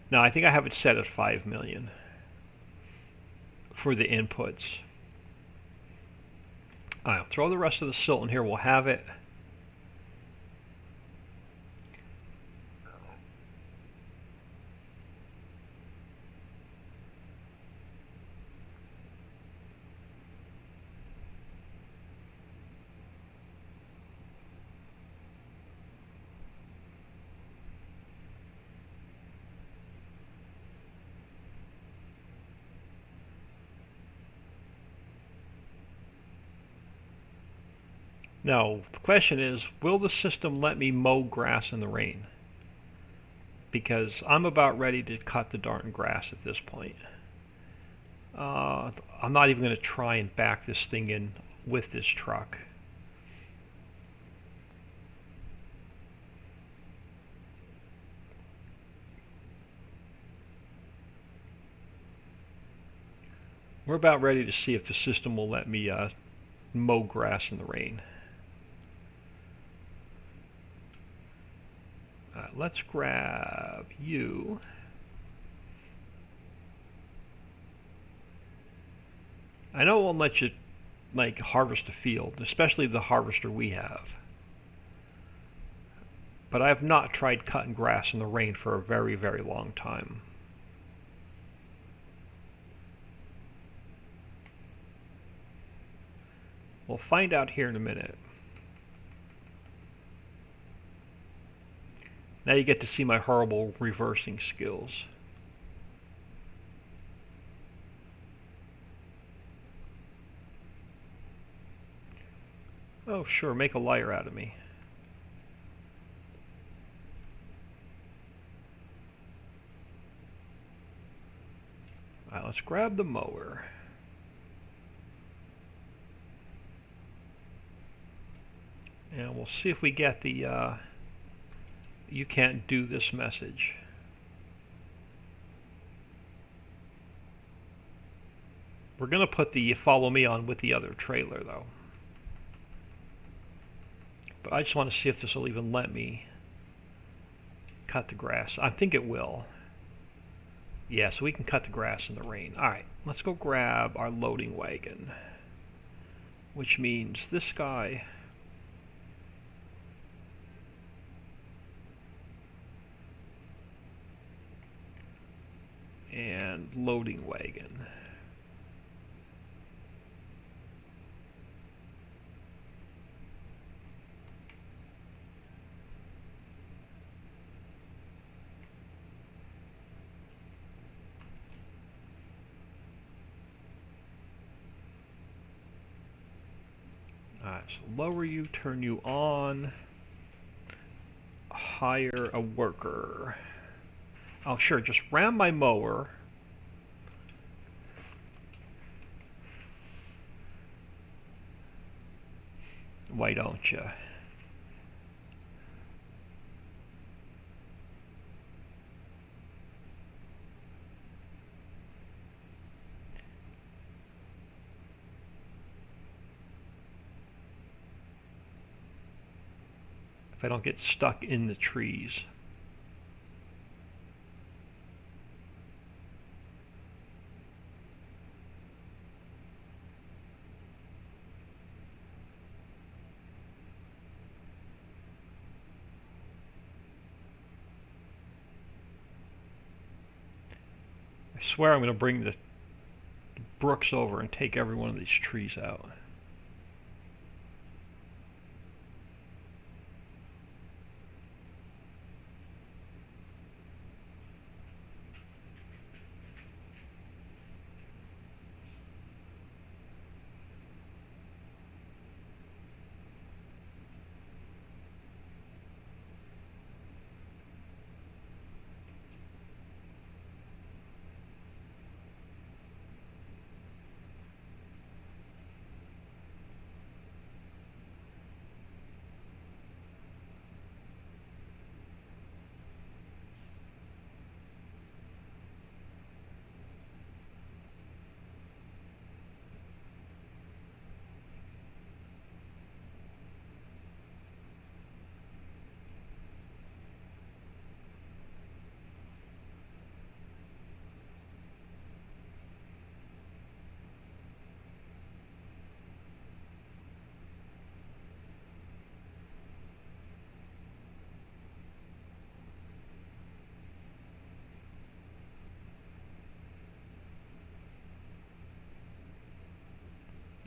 No, I think I have it set at 5 million for the inputs. I'll throw the rest of the silt in here. We'll have it. Now, the question is, will the system let me mow grass in the rain? Because I'm about ready to cut the darn grass at this point. I'm not even going to try and back this thing in with this truck. We're about ready to see if the system will let me mow grass in the rain. Let's grab you. I know it won't let you like harvest a field, especially the harvester we have. But I have not tried cutting grass in the rain for a very, very long time. We'll find out here in a minute. Now you get to see my horrible reversing skills. Oh, sure, make a liar out of me. Alright, let's grab the mower. And we'll see if we get the you can't do this message. We're going to put the follow me on with the other trailer though. But I just want to see if this will even let me cut the grass. I think it will. Yeah, so we can cut the grass in the rain. Alright, let's go grab our loading wagon. Which means this guy. And loading wagon. Alright, so lower you, turn you on, hire a worker. Oh sure, just ram my mower. Why don't you? If I don't get stuck in the trees. I swear I'm going to bring the brooks over and take every one of these trees out.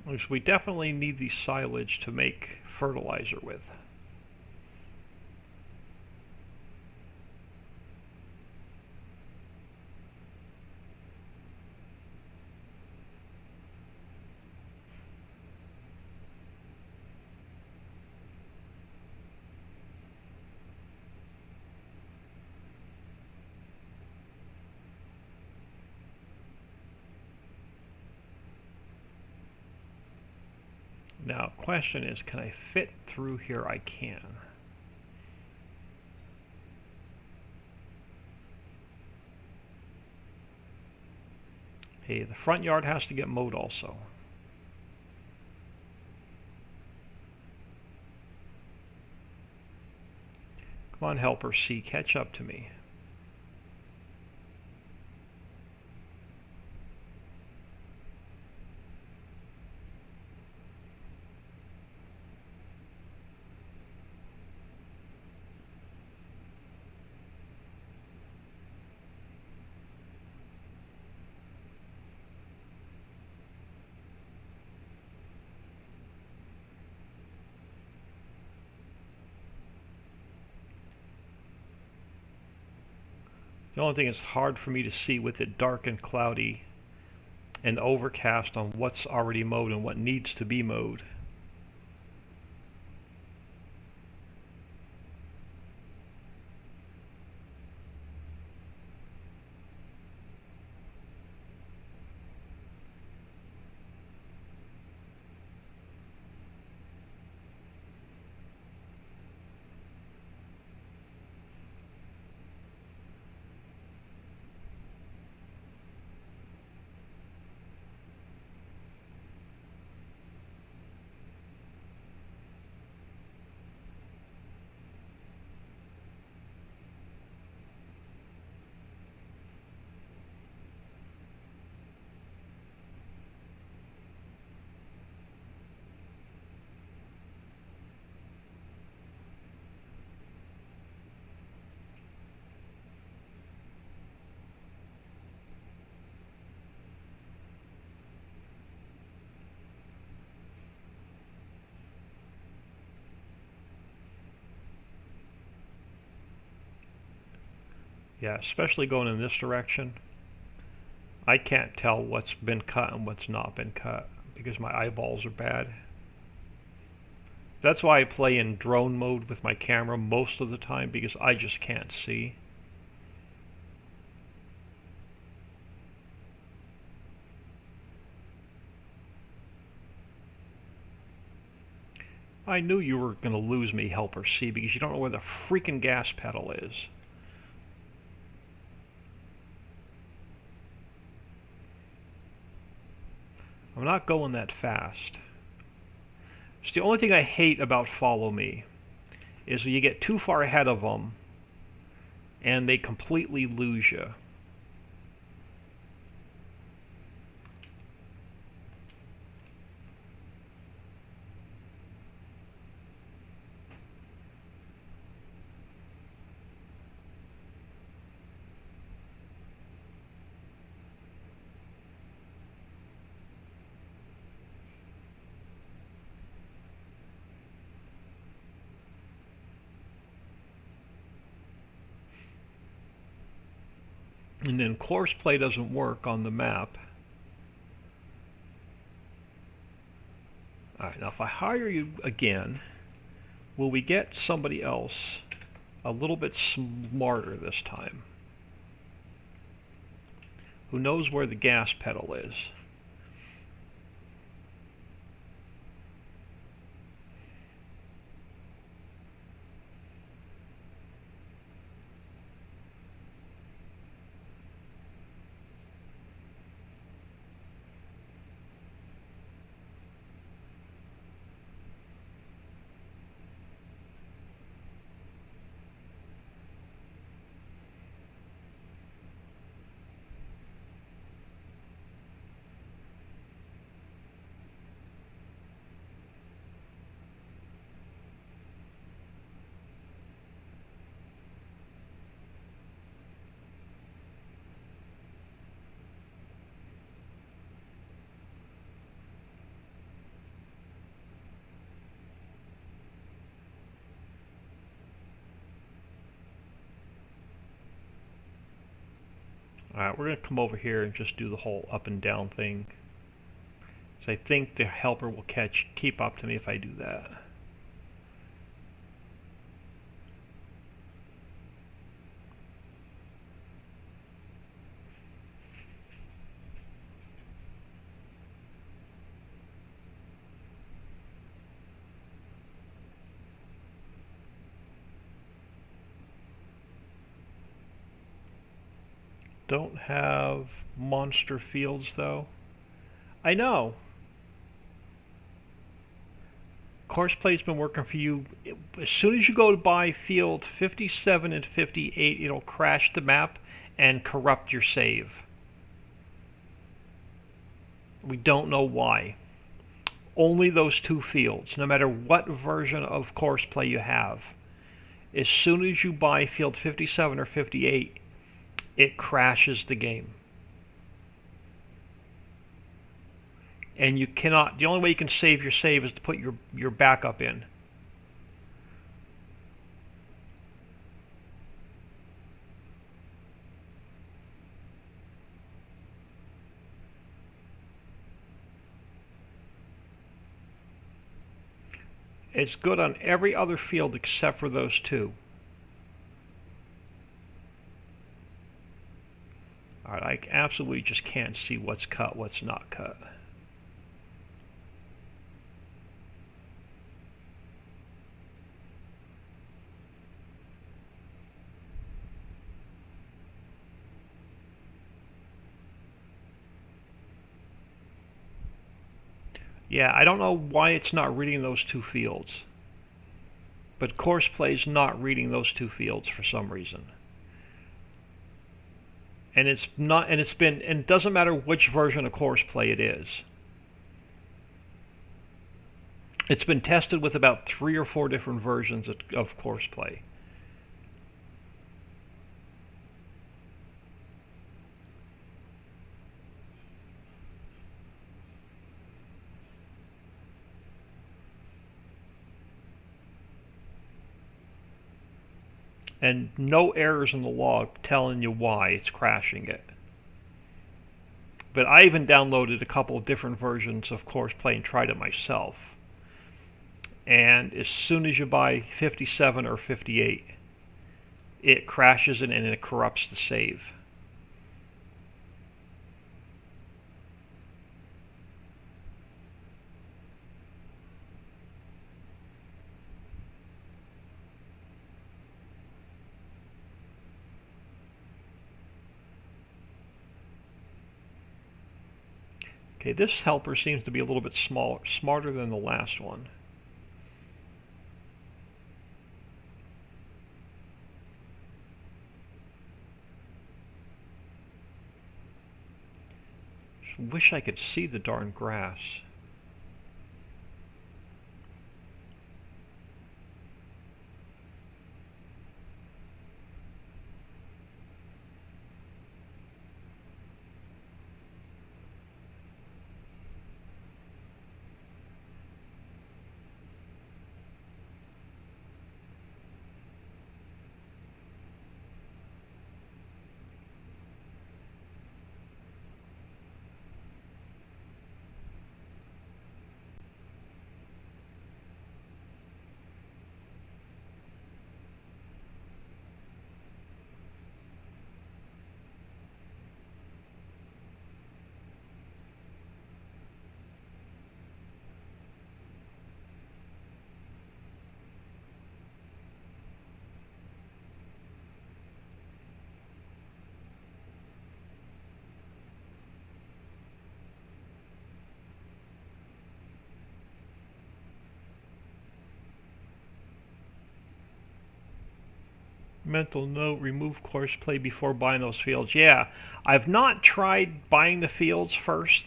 Because we definitely need the silage to make fertilizer with. Now, question is, can I fit through here? I can. Hey, the front yard has to get mowed also. Come on, helper C, catch up to me. The only thing is hard for me to see with it dark and cloudy and overcast on what's already mowed and what needs to be mowed. Yeah, especially going in this direction. I can't tell what's been cut and what's not been cut because my eyeballs are bad. That's why I play in drone mode with my camera most of the time, because I just can't see. I knew you were going to lose me, helper C, because you don't know where the freaking gas pedal is. I'm not going that fast. It's the only thing I hate about Follow Me, is when you get too far ahead of them and they completely lose you. And then course play doesn't work on the map. Alright, now if I hire you again, will we get somebody else a little bit smarter this time? Who knows where the gas pedal is? Alright, we're going to come over here and just do the whole up and down thing. So I think the helper will keep up to me if I do that. Don't have monster fields though. I know. Course-play's been working for you. As soon as you go to buy field 57 and 58, it'll crash the map and corrupt your save. We don't know why. Only those two fields, no matter what version of Courseplay you have. As soon as you buy field 57 or 58, it crashes the game. And you cannot, the only way you can save your save is to put your backup in. It's good on every other field except for those two. Alright, I absolutely just can't see what's cut, what's not cut. Yeah, I don't know why it's not reading those two fields. But Courseplay is not reading those two fields for some reason. And it's not, and it doesn't matter which version of Courseplay it is. It's been tested with about 3 or 4 different versions of Courseplay. And no errors in the log telling you why it's crashing it. But I even downloaded a couple of different versions of Courseplay and tried it myself. And as soon as you buy 57 or 58, it crashes it and it corrupts the save. Okay, this helper seems to be a little bit smarter than the last one. Just wish I could see the darn grass. Mental note, remove Courseplay before buying those fields. Yeah, I've not tried buying the fields first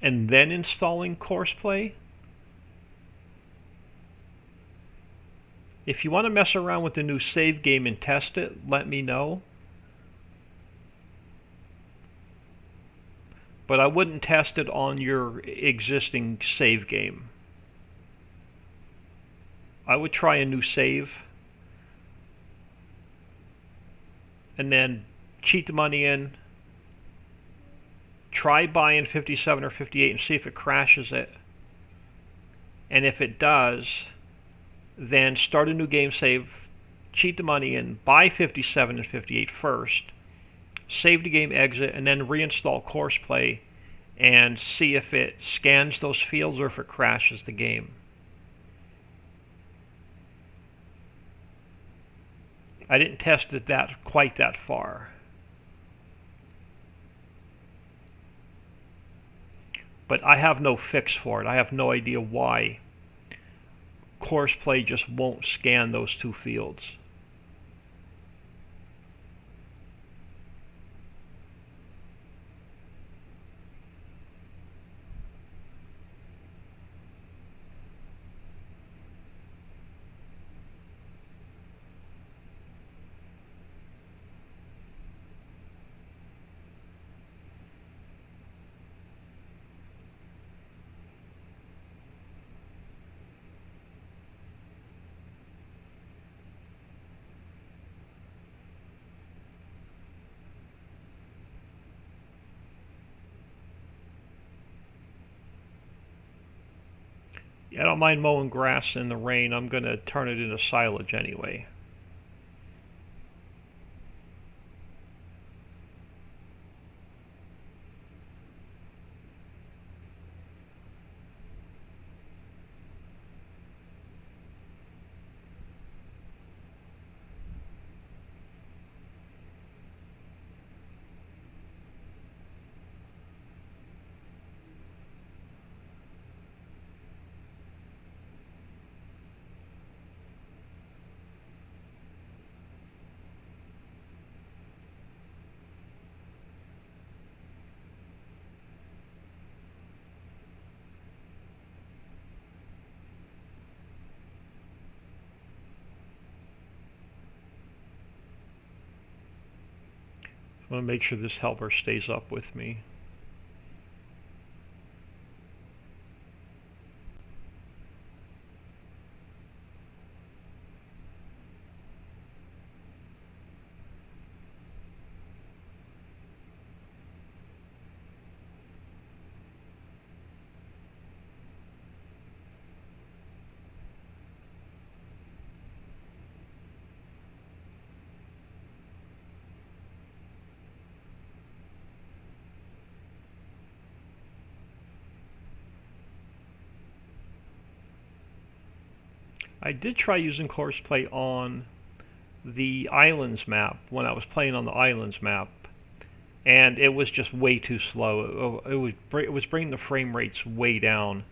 and then installing Courseplay. If you want to mess around with the new save game and test it, let me know. But I wouldn't test it on your existing save game. I would try a new save and then cheat the money in try buying 57 or 58 and see if it crashes it. And if it does, then start a new game save, cheat the money in, buy 57 and 58 first, save the game, exit, and then reinstall Courseplay and see if it scans those fields or if it crashes the game. I didn't test it quite that far. But I have no fix for it. I have no idea why Courseplay just won't scan those two fields. I don't mind mowing grass in the rain. I'm going to turn it into silage anyway. I want to make sure this helper stays up with me. I did try using Courseplay on the Islands map when I was playing on the Islands map, and it was just way too slow. It was bringing the frame rates way down,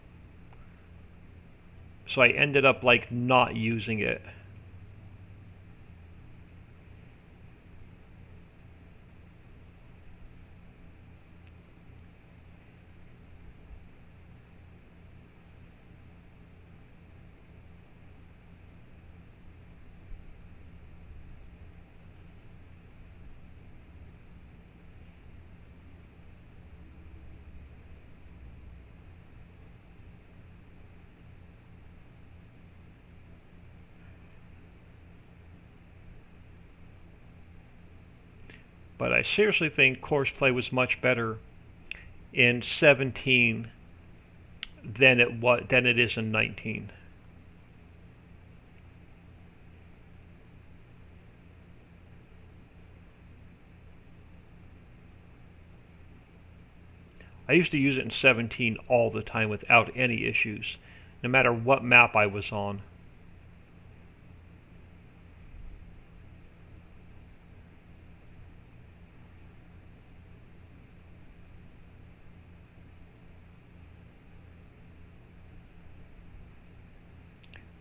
so I ended up like not using it. But I seriously think Courseplay was much better in 17 than it is in 19. I used to use it in 17 all the time without any issues, no matter what map I was on.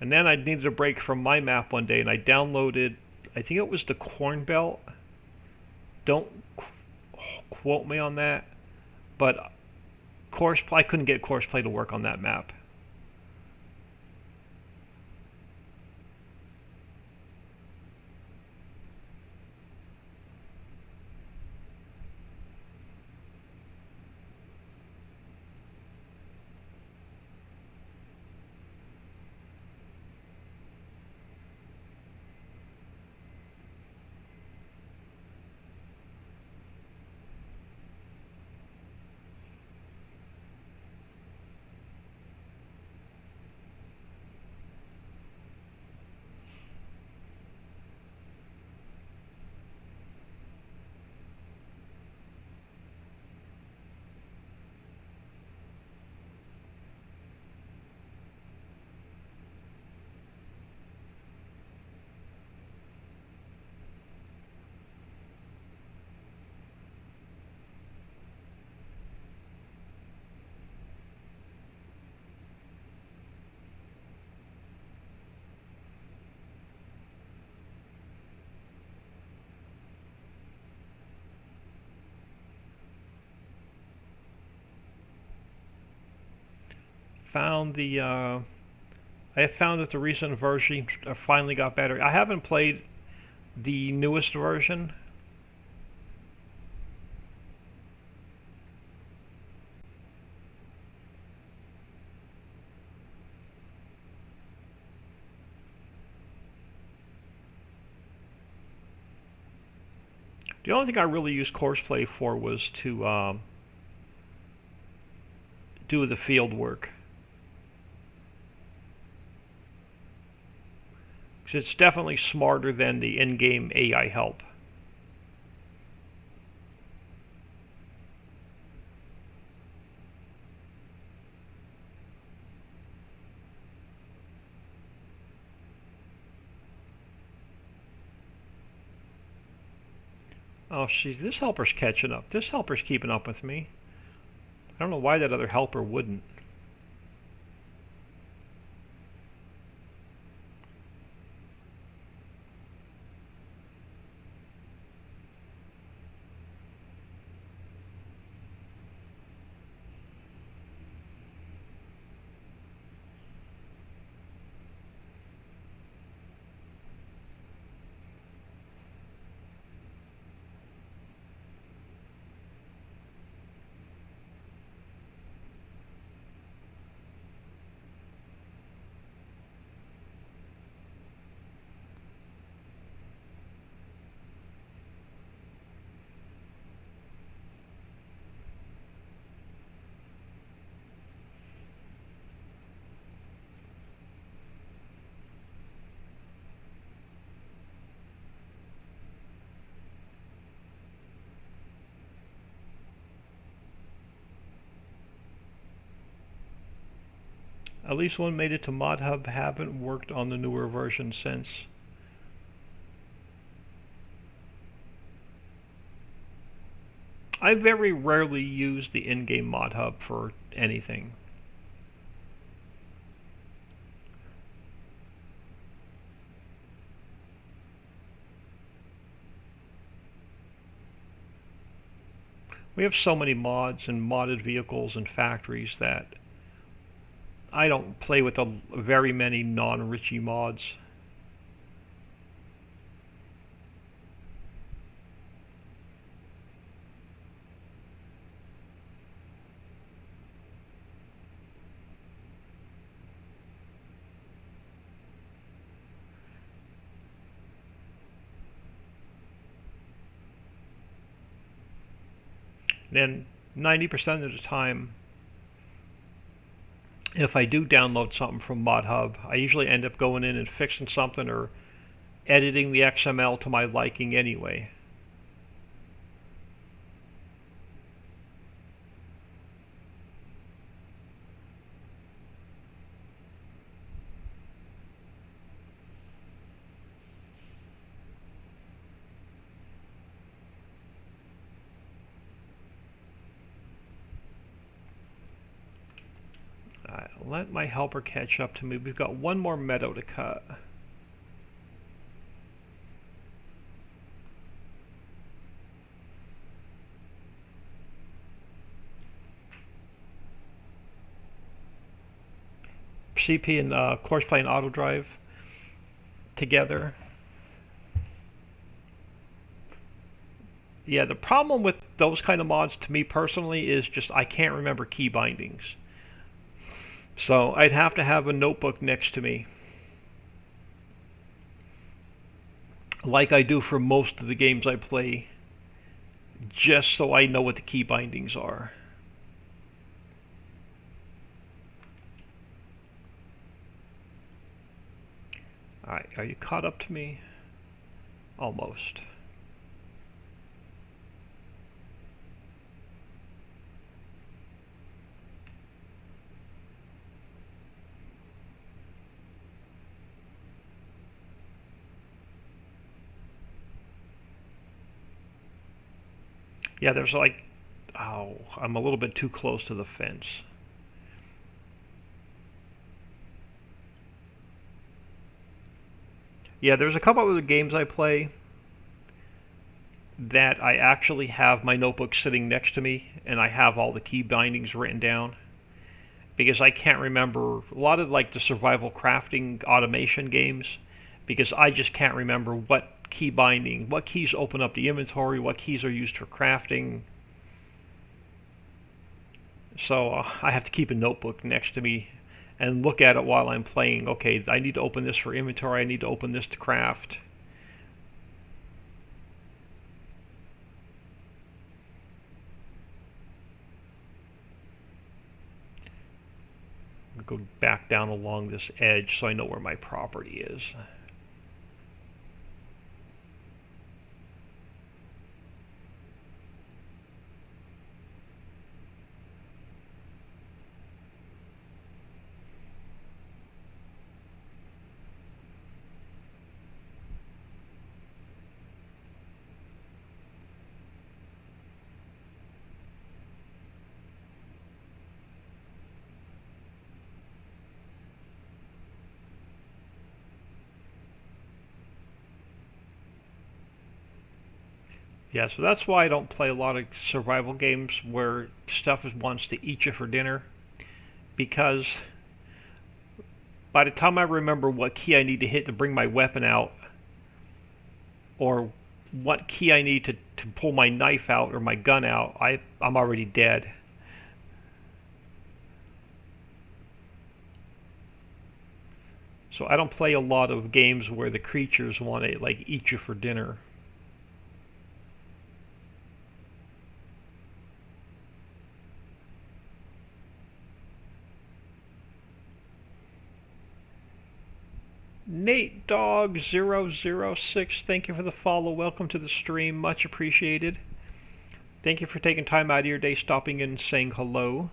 And then I needed a break from my map one day, and I downloaded, I think it was the Corn Belt. Don't quote me on that, but I couldn't get Courseplay to work on that map. found the I have found that the recent version finally got better. I haven't played the newest version. The only thing I really used Courseplay for was to do the field work. It's definitely smarter than the in-game AI help. Oh, see, this helper's catching up. This helper's keeping up with me. I don't know why that other helper wouldn't. At least one made it to Mod Hub. Haven't worked on the newer version since. I very rarely use the in-game Mod Hub for anything. We have so many mods and modded vehicles and factories that I don't play with very many non-Richie mods. Then 90% of the time, if I do download something from ModHub, I usually end up going in and fixing something or editing the XML to my liking anyway. Let my helper catch up to me. We've got one more meadow to cut. CP and Courseplay and AutoDrive together. Yeah, the problem with those kind of mods to me personally is just I can't remember key bindings. So I'd have to have a notebook next to me, like I do for most of the games I play, just so I know what the key bindings are. Alright, are you caught up to me? Almost. Yeah, there's like, oh, I'm a little bit too close to the fence. Yeah, there's a couple of the games I play that I actually have my notebook sitting next to me and I have all the key bindings written down. because I can't remember a lot of like the survival crafting automation games, because I just can't remember what key binding, what keys open up the inventory, what keys are used for crafting. So I have to keep a notebook next to me and look at it while I'm playing. Okay, I need to open this for inventory, I need to open this to craft. I'll go back down along this edge so I know where my property is. Yeah, so that's why I don't play a lot of survival games where stuff wants to eat you for dinner, because by the time I remember what key I need to hit to bring my weapon out, or what key I need to pull my knife out or my gun out, I'm already dead. So I don't play a lot of games where the creatures want to like eat you for dinner. Nate Dog 006, thank you for the follow. Welcome to the stream. Much appreciated. Thank you for taking time out of your day, stopping in and saying hello.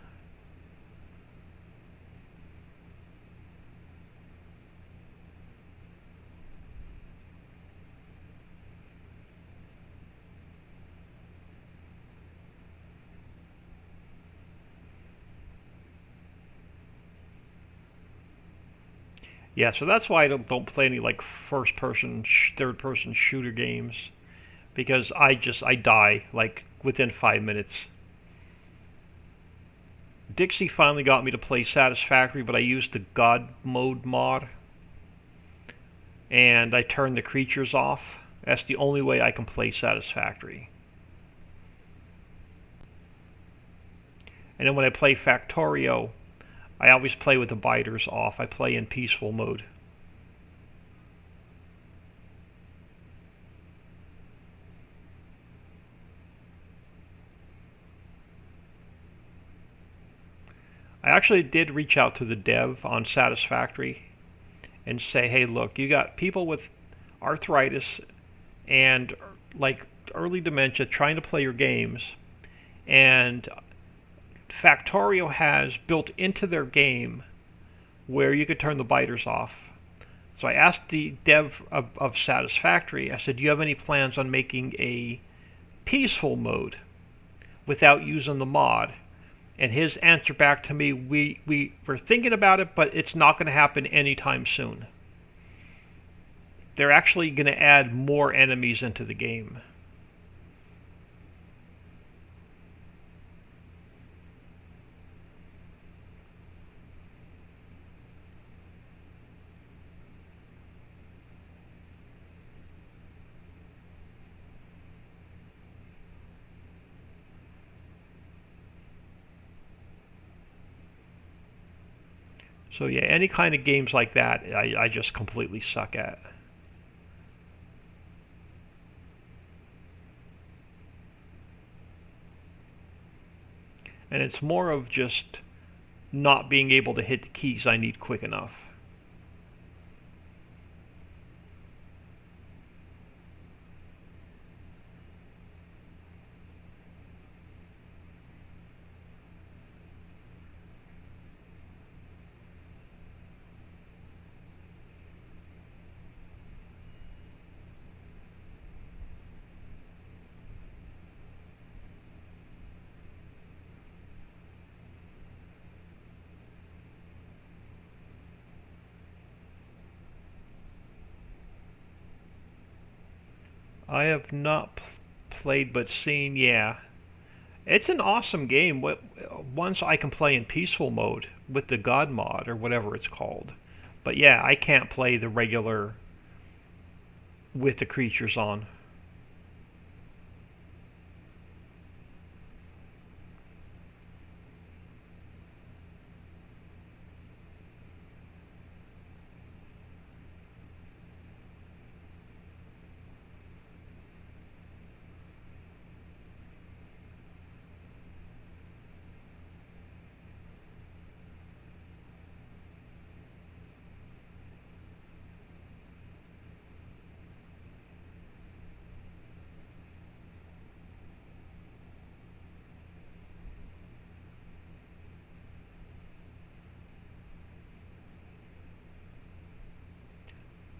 Yeah, so that's why I don't play any like first person, third person shooter games, because I die like within 5 minutes. Dixie finally got me to play Satisfactory, but I used the God mode mod, and I turned the creatures off. That's the only way I can play Satisfactory. And then when I play Factorio, I always play with the biters off. I play in peaceful mode. I actually did reach out to the dev on Satisfactory and say, hey, look, you got people with arthritis and like early dementia trying to play your games, and Factorio has built into their game where you could turn the biters off. So I asked the dev of Satisfactory, I said, do you have any plans on making a peaceful mode without using the mod? And his answer back to me, we're thinking about it, but it's not going to happen anytime soon. They're actually going to add more enemies into the game. So yeah, any kind of games like that, I just completely suck at. And it's more of just not being able to hit the keys I need quick enough. I have not played but seen, yeah. It's an awesome game once I can play in peaceful mode, with the God mod or whatever it's called. But yeah, I can't play the regular with the creatures on.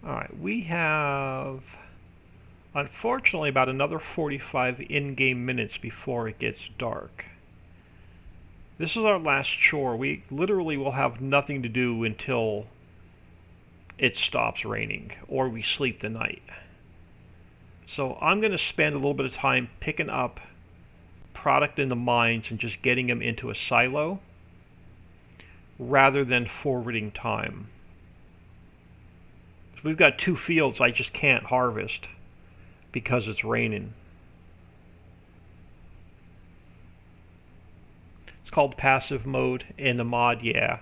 Alright, we have, unfortunately, about another 45 in-game minutes before it gets dark. This is our last chore. We literally will have nothing to do until it stops raining, or we sleep the night. So I'm going to spend a little bit of time picking up product in the mines and just getting them into a silo, rather than forwarding time. We've got 2 fields I just can't harvest because it's raining. It's called passive mode in the mod, yeah.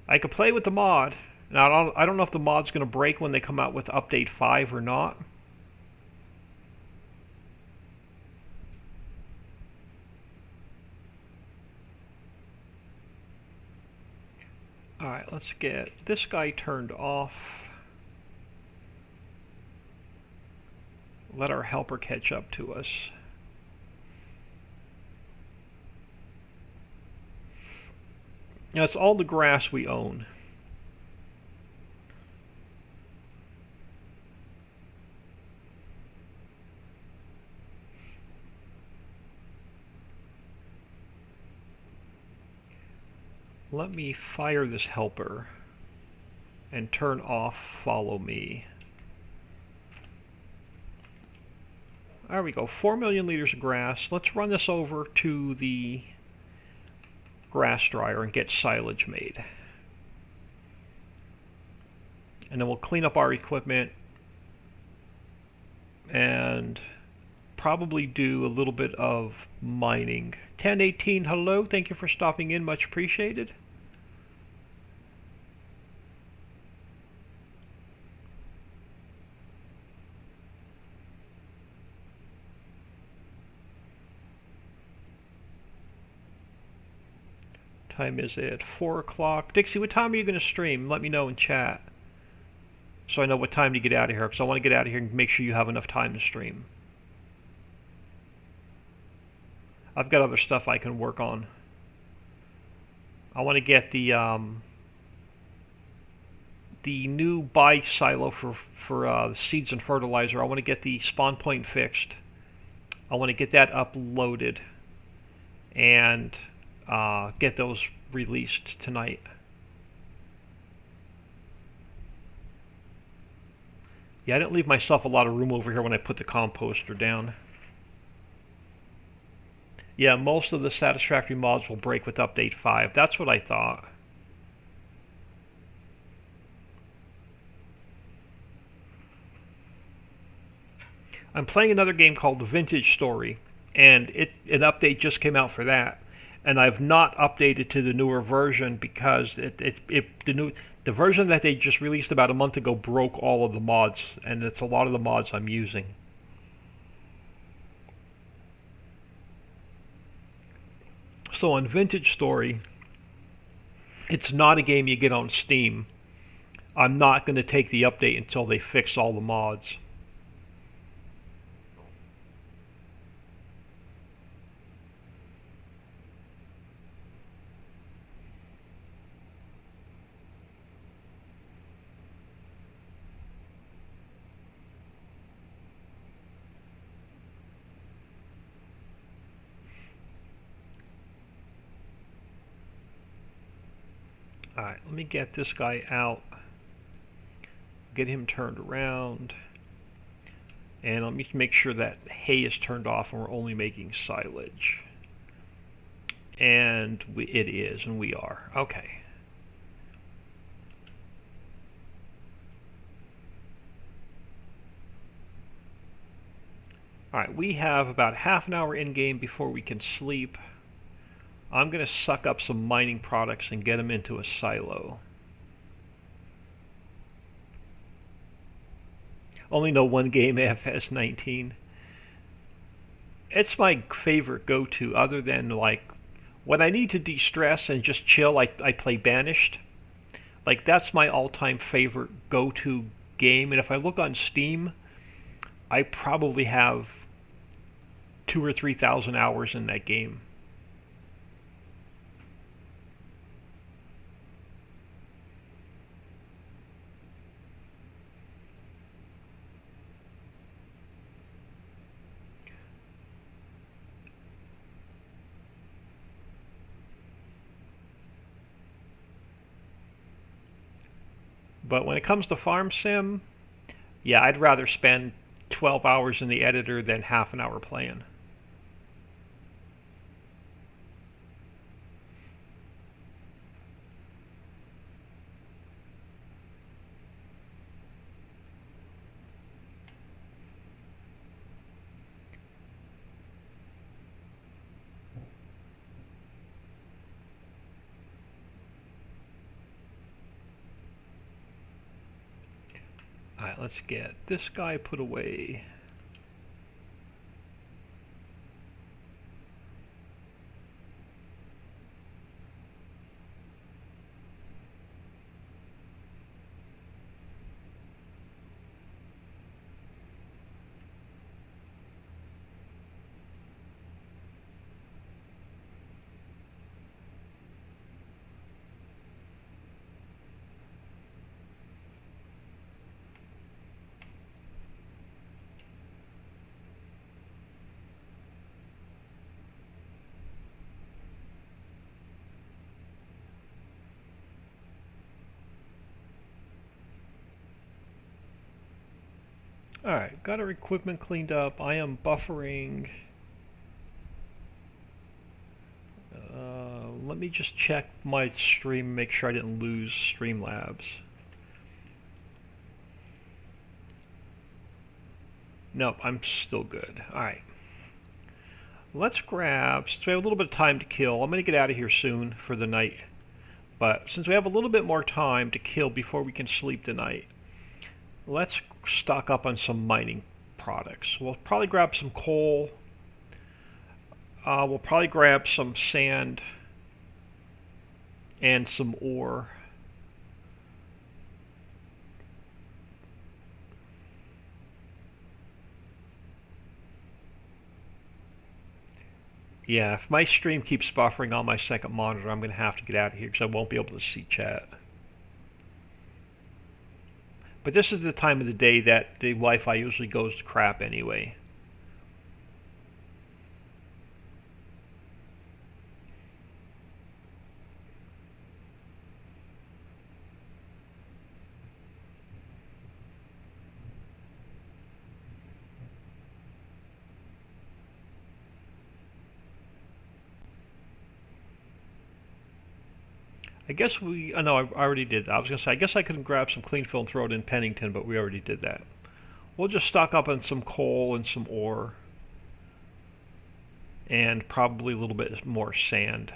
I could play with the mod. Now I don't know if the mod's going to break when they come out with update 5 or not. Alright, let's get this guy turned off. Let our helper catch up to us. Now it's all the grass we own. Let me fire this helper and turn off follow me. There we go, 4 million liters of grass. Let's run this over to the grass dryer and get silage made. And then we'll clean up our equipment and probably do a little bit of mining. 1018, hello, thank you for stopping in, much appreciated. Time is it? 4 o'clock. Dixie, what time are you going to stream? Let me know in chat, so I know what time to get out of here, because I want to get out of here and make sure you have enough time to stream. I've got other stuff I can work on. I want to get the new buy silo for seeds and fertilizer. I want to get the spawn point fixed. I want to get that uploaded and get those released tonight. Yeah, I didn't leave myself a lot of room over here when I put the composter down. Yeah, most of the satisfactory mods will break with update 5. That's what I thought. I'm playing another game called Vintage Story, and an update just came out for that. And I've not updated to the newer version because the version that they just released about a month ago broke all of the mods, and it's a lot of the mods I'm using. So on Vintage Story, it's not a game you get on Steam. I'm not going to take the update until they fix all the mods. Alright, let me get this guy out, get him turned around, and let me make sure that hay is turned off and we're only making silage. And it is, and we are. Okay. Alright, we have about half an hour in-game before we can sleep. I'm going to suck up some mining products and get them into a silo. Only know one game, FS19. It's my favorite go-to, other than, like, when I need to de-stress and just chill, I play Banished. Like, that's my all-time favorite go-to game, and if I look on Steam, I probably have 2,000 or 3,000 hours in that game. But when it comes to Farm Sim, yeah, I'd rather spend 12 hours in the editor than half an hour playing. Alright, let's get this guy put away. Alright, got our equipment cleaned up. I am buffering. Let me just check my stream, make sure I didn't lose Streamlabs. Nope, I'm still good. Alright. Let's grab, since we have a little bit of time to kill, I'm going to get out of here soon for the night. But since we have a little bit more time to kill before we can sleep tonight, let's stock up on some mining products. We'll probably grab some coal. We'll probably grab some sand and some ore. Yeah, if my stream keeps buffering on my second monitor, I'm going to have to get out of here because I won't be able to see chat. But this is the time of the day that the Wi-Fi usually goes to crap anyway. I guess we, oh no, I already did that. I was going to say, I guess I could grab some clean fill and throw it in Pennington, but we already did that. We'll just stock up on some coal and some ore. And probably a little bit more sand.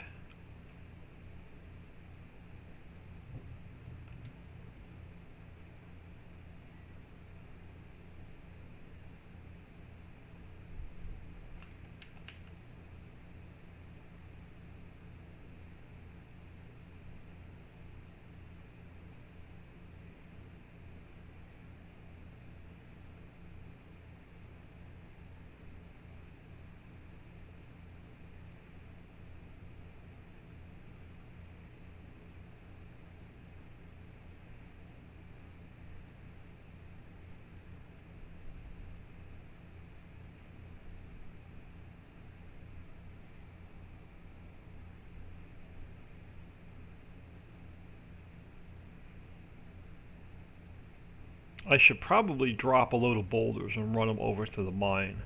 I should probably drop a load of boulders and run them over to the mine.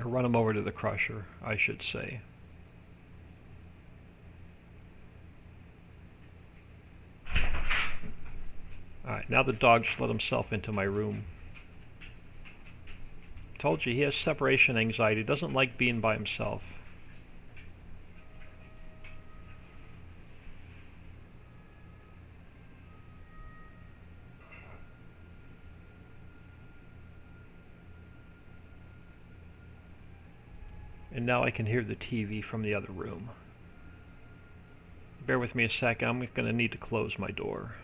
Or run them over to the crusher, I should say. Alright, now the dog just let himself into my room. Told you, he has separation anxiety. Doesn't like being by himself. And now I can hear the TV from the other room. Bear with me a second. I'm going to need to close my door.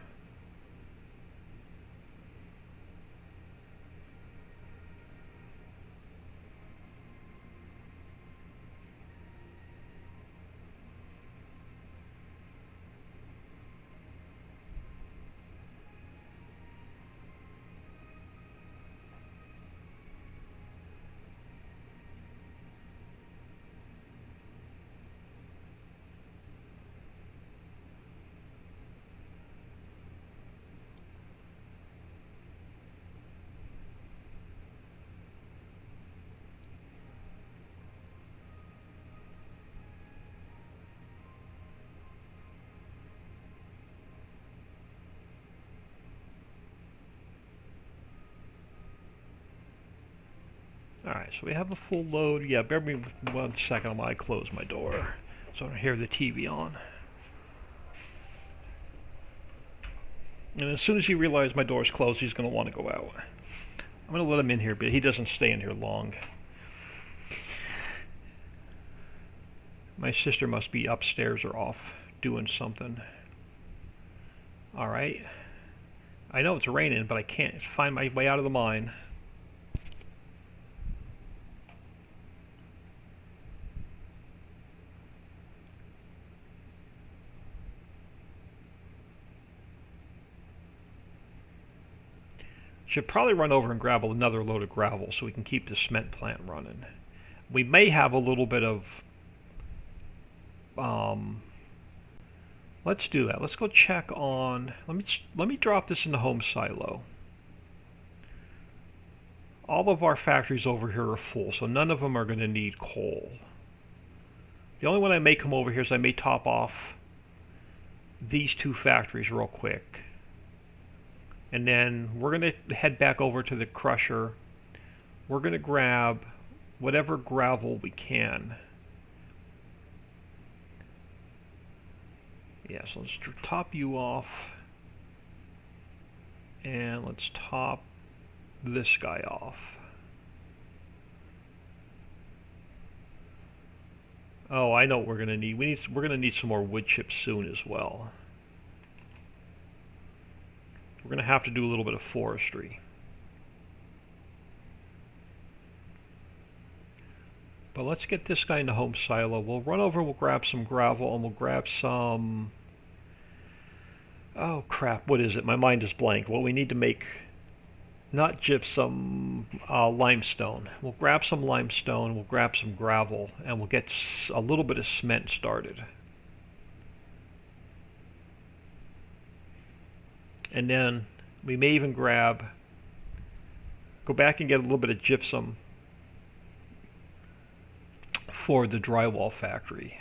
Alright, so we have a full load. Yeah, bear with me 1 second while I close my door so I don't hear the TV on. And as soon as he realizes my door's closed, he's going to want to go out. I'm going to let him in here, but he doesn't stay in here long. My sister must be upstairs or off doing something. Alright. I know it's raining, but I can't find my way out of the mine. Should probably run over and grab another load of gravel so we can keep the cement plant running. We may have a little bit of... let's do that. Let's go check on... Let me drop this in the home silo. All of our factories over here are full, so none of them are going to need coal. The only one I may come over here is I may top off these 2 factories real quick. And then we're going to head back over to the crusher. We're going to grab whatever gravel we can. Yeah, so let's top you off. And let's top this guy off. Oh, I know what we're going to need. We're going to need some more wood chips soon as well. We're going to have to do a little bit of forestry. But let's get this guy in the home silo. We'll run over, we'll grab some gravel, and we'll grab some... Oh crap, what is it? My mind is blank. Well, we need to make, not gypsum, limestone. We'll grab some limestone, we'll grab some gravel, and we'll get a little bit of cement started. And then we may even go back and get a little bit of gypsum for the drywall factory.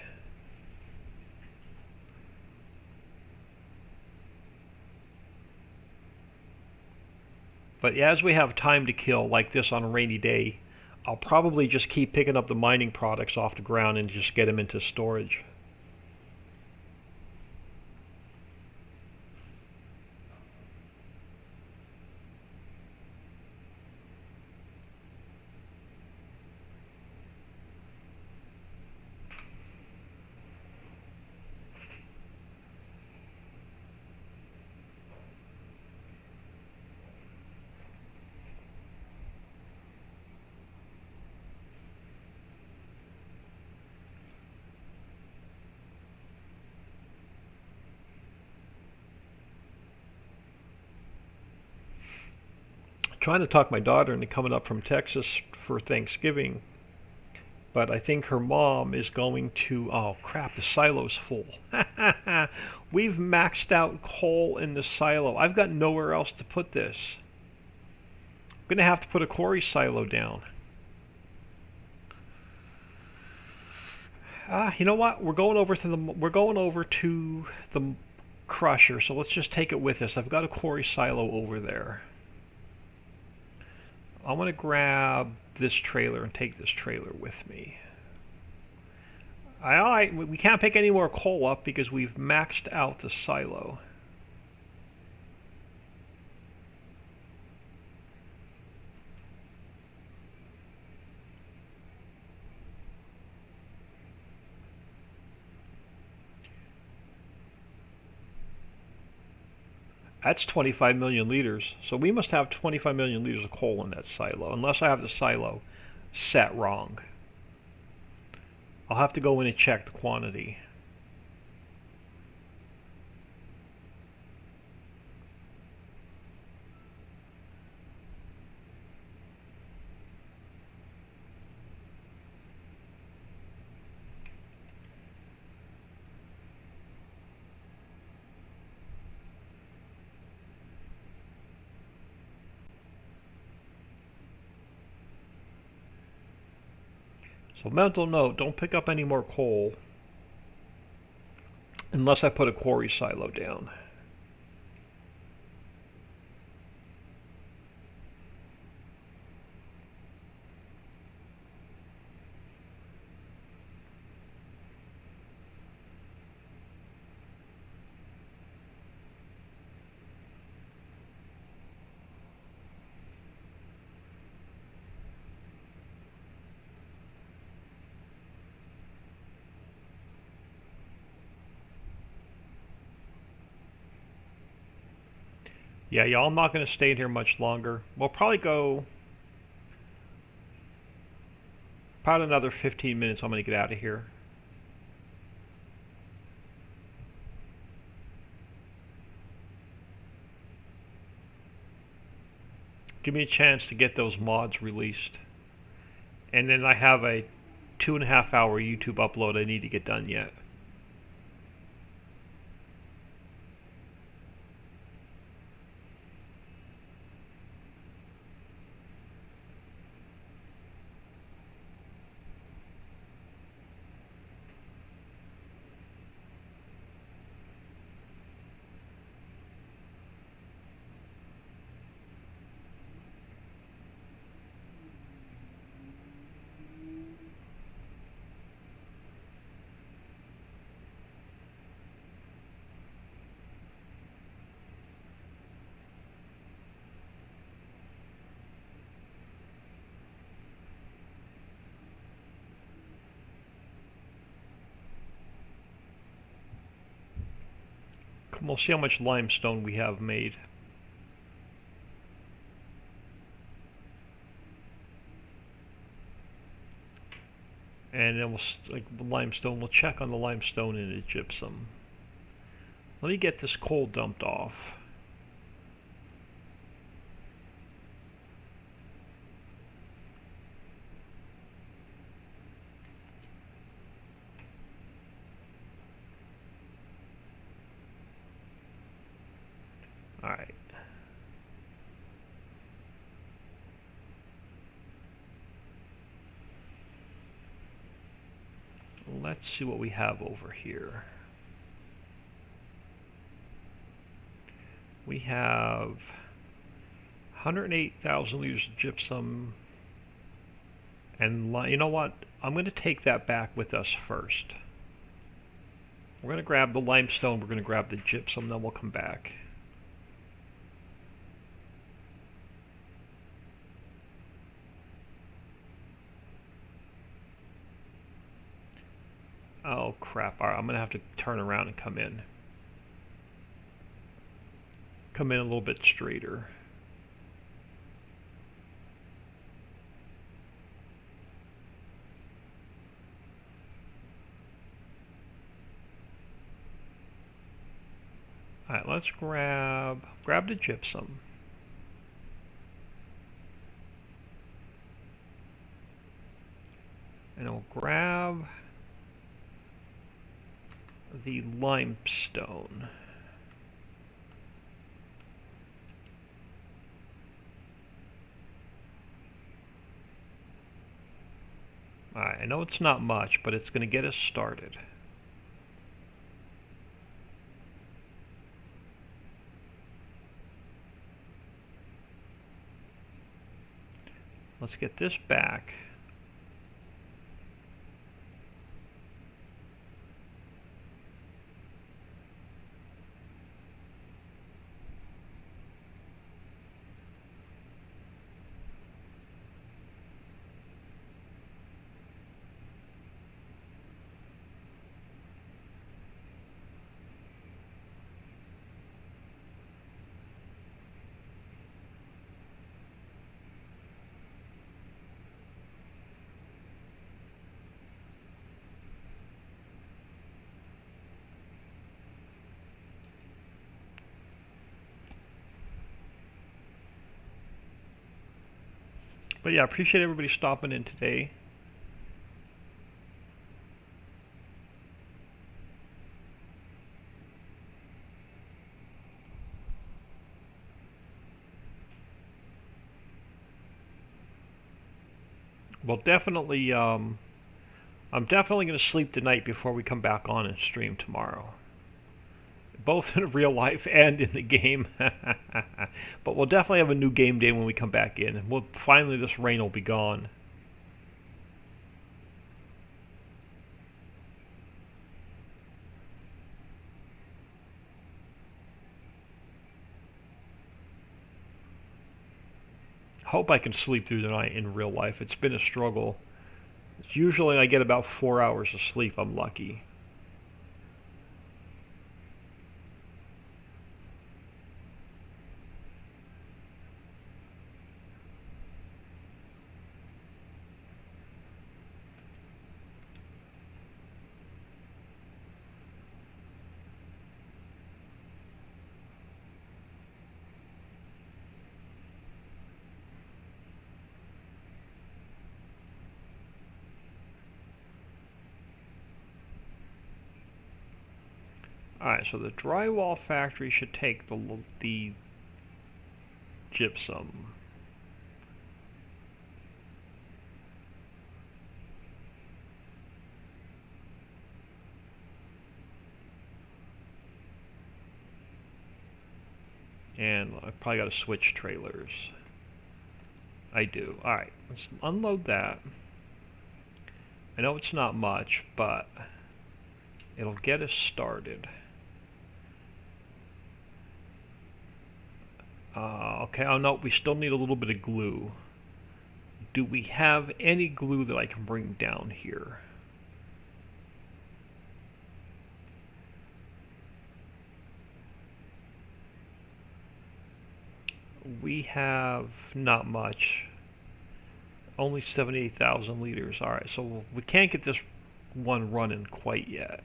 But as we have time to kill like this on a rainy day, I'll probably just keep picking up the mining products off the ground and just get them into storage. Trying to talk my daughter into coming up from Texas for Thanksgiving, but I think her mom is going to... Oh crap, the silo's full. We've maxed out coal in the silo. I've got nowhere else to put this. I'm going to have to put a quarry silo down. You know what? We're going over to the crusher, so let's just take it with us. I've got a quarry silo over there. I'm gonna grab this trailer and take this trailer with me. We can't pick any more coal up because we've maxed out the silo. That's 25 million liters. So we must have 25 million liters of coal in that silo, unless I have the silo set wrong. I'll have to go in and check the quantity. So mental note, don't pick up any more coal unless I put a quarry silo down. Yeah, y'all, I'm not going to stay in here much longer. We'll probably go about another 15 minutes. I'm going to get out of here. Give me a chance to get those mods released. And then I have a 2.5 hour YouTube upload I need to get done yet. We'll see how much limestone we have made. And then we'll check on the limestone and the gypsum. Let me get this coal dumped off. Alright. Let's see what we have over here. We have 108,000 liters of gypsum. And you know what? I'm going to take that back with us first. We're going to grab the limestone, we're going to grab the gypsum, then we'll come back. Oh crap, alright, I'm going to have to turn around and come in. Come in a little bit straighter. Alright, let's grab the gypsum. And I'll grab the limestone. Alright, I know it's not much, but it's going to get us started. Let's get this back. But yeah, I appreciate everybody stopping in today. Well, definitely, I'm definitely going to sleep tonight before we come back on and stream tomorrow. Both in real life and in the game. But we'll definitely have a new game day when we come back in. Finally, this rain will be gone. Hope I can sleep through the night in real life. It's been a struggle. Usually I get about 4 hours of sleep. I'm lucky. Alright, so the drywall factory should take the gypsum. And I probably got to switch trailers. I do. Alright, let's unload that. I know it's not much, but it'll get us started. Okay, oh no, we still need a little bit of glue. Do we have any glue that I can bring down here? We have not much. Only 78,000 liters. Alright, so we can't get this one running quite yet.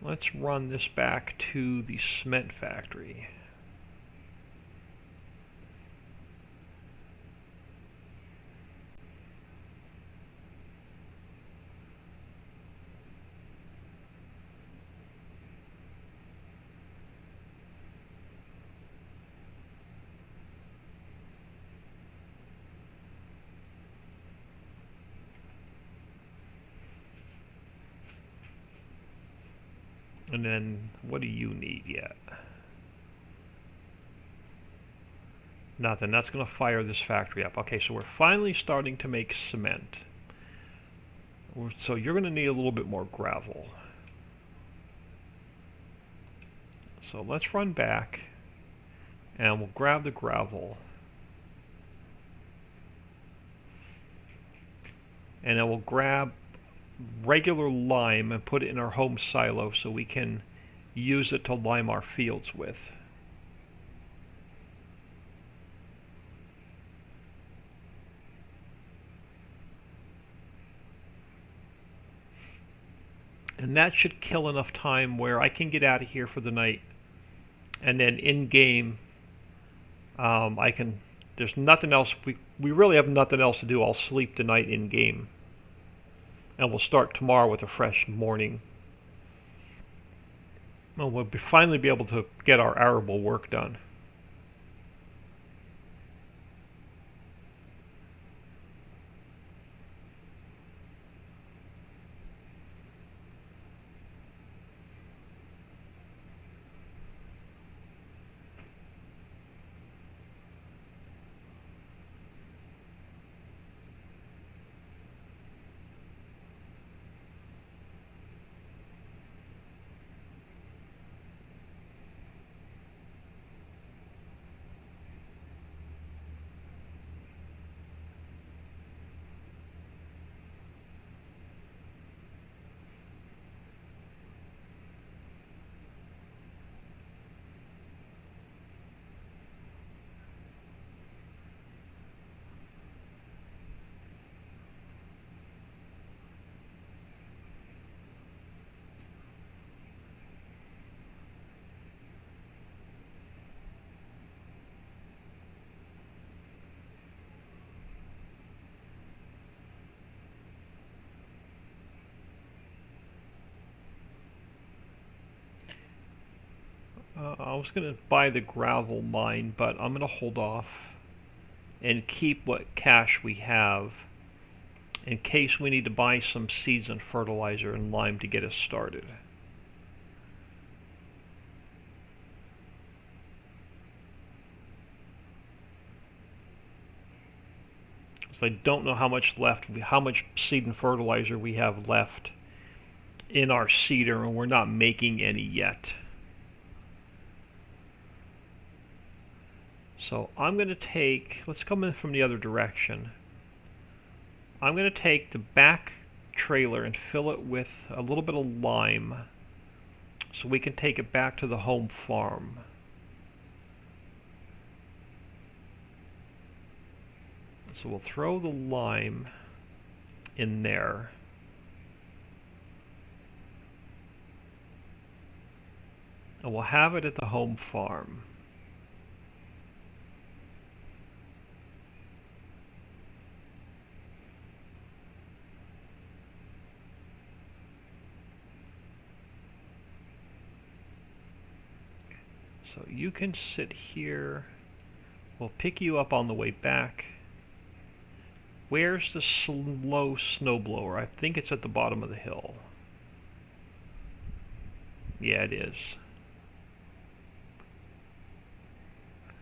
Let's run this back to the cement factory. And then, what do you need yet? Nothing. That's going to fire this factory up. Okay, so we're finally starting to make cement. So you're going to need a little bit more gravel. So let's run back, and we'll grab the gravel. And then we'll grab regular lime and put it in our home silo so we can use it to lime our fields with. And that should kill enough time where I can get out of here for the night, and then in game there's nothing else, we really have nothing else to do. I'll sleep tonight in game, and we'll start tomorrow with a fresh morning. Well, we'll finally be able to get our arable work done. I was going to buy the gravel mine, but I'm going to hold off and keep what cash we have in case we need to buy some seeds and fertilizer and lime to get us started. So I don't know how much seed and fertilizer we have left in our seeder, and we're not making any yet. So I'm going to let's come in from the other direction. I'm going to take the back trailer and fill it with a little bit of lime so we can take it back to the home farm. So we'll throw the lime in there. And we'll have it at the home farm. So you can sit here. We'll pick you up on the way back. Where's the slow snowblower? I think it's at the bottom of the hill. Yeah, it is.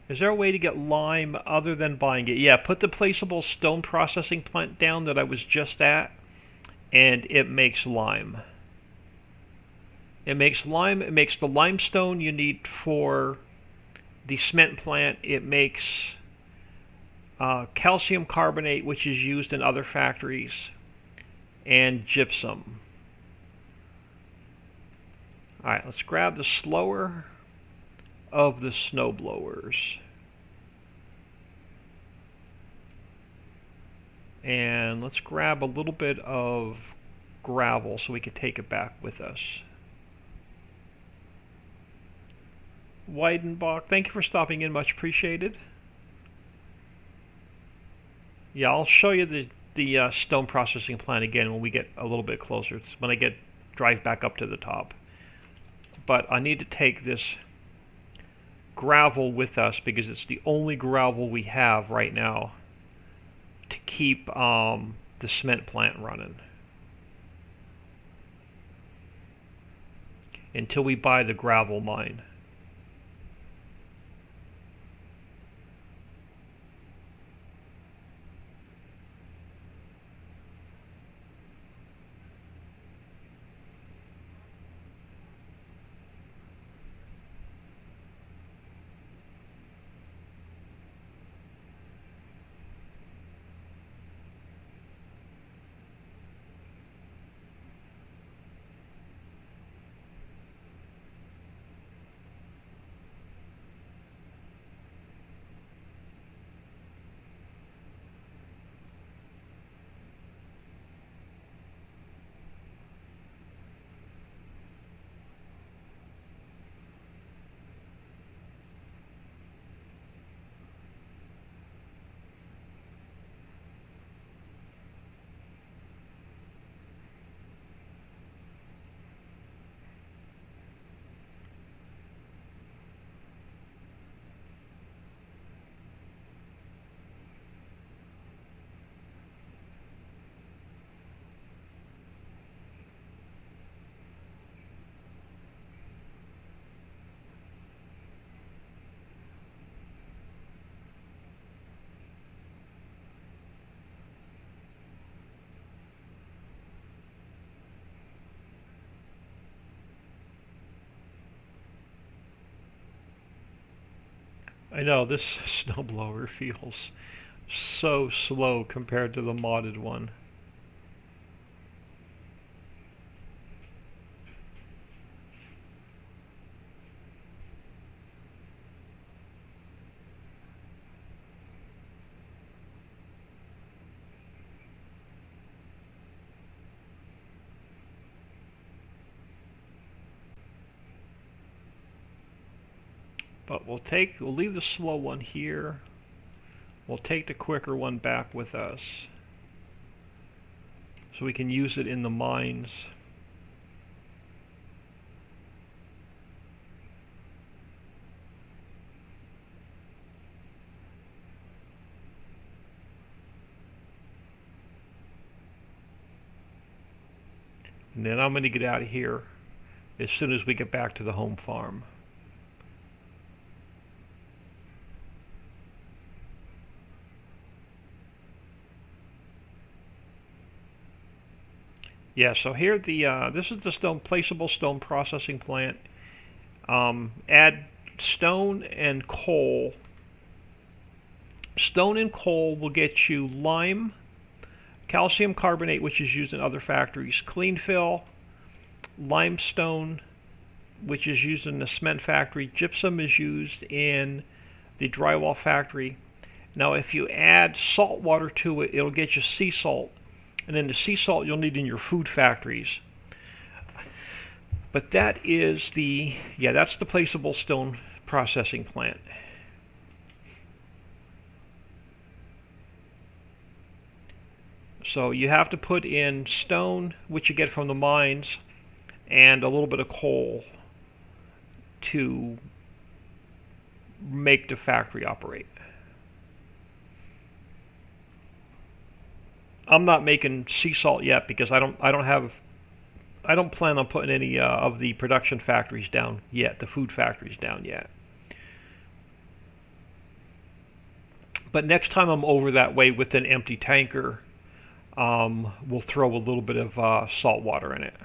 Is there a way to get lime other than buying it? Yeah, put the placeable stone processing plant down that I was just at, and it makes lime. It makes lime. It makes the limestone you need for the cement plant. It makes calcium carbonate, which is used in other factories, and gypsum. Alright, let's grab the slower of the snowblowers. And let's grab a little bit of gravel so we can take it back with us. Weidenbach, thank you for stopping in, much appreciated. Yeah, I'll show you the stone processing plant again when we get a little bit closer. It's when I drive back up to the top. But I need to take this gravel with us because it's the only gravel we have right now to keep the cement plant running until we buy the gravel mine. I know, this snowblower feels so slow compared to the modded one. But we'll leave the slow one here. We'll take the quicker one back with us so we can use it in the mines. And then I'm going to get out of here as soon as we get back to the home farm. Yeah, so here this is the placeable stone processing plant. Add stone and coal. Stone and coal will get you lime, calcium carbonate, which is used in other factories, clean fill, limestone, which is used in the cement factory, gypsum is used in the drywall factory. Now if you add salt water to it, it'll get you sea salt, and then the sea salt you'll need in your food factories. But that is that's the placeable stone processing plant. So you have to put in stone, which you get from the mines, and a little bit of coal to make the factory operate. I'm not making sea salt yet because I don't plan on putting any of the production factories down yet, the food factories down yet. But next time I'm over that way with an empty tanker, we'll throw a little bit of salt water in it.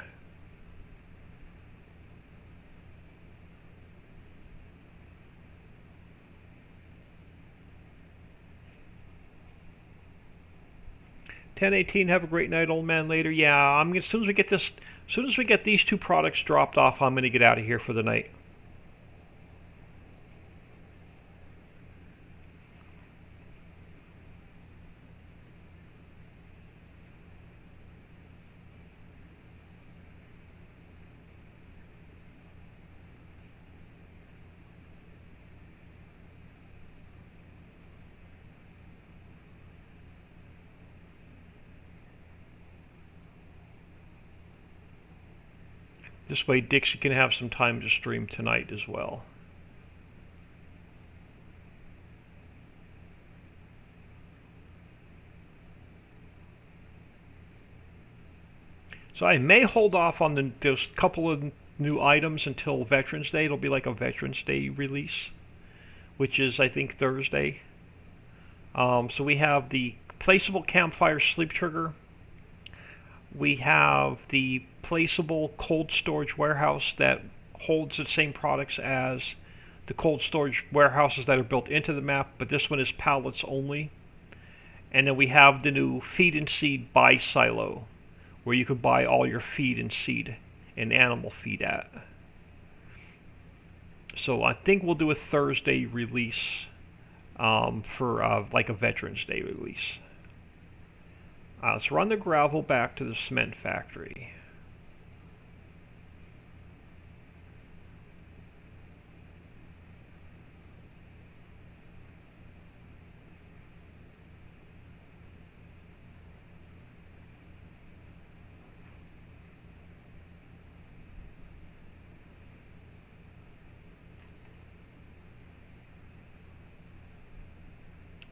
$10.18. Have a great night, old man. Later. Yeah, I'm gonna, as soon as we get these two products dropped off, I'm gonna get out of here for the night. This way Dixie can have some time to stream tonight as well. So I may hold off on those couple of new items until Veterans Day. It'll be like a Veterans Day release, which is, I think, Thursday. So we have the placeable campfire sleep trigger. We have the placeable cold storage warehouse that holds the same products as the cold storage warehouses that are built into the map, but this one is pallets only. And then we have the new feed and seed buy silo, where you could buy all your feed and seed and animal feed at. So I think we'll do a Thursday release for like a Veterans Day release. Let's run the gravel back to the cement factory.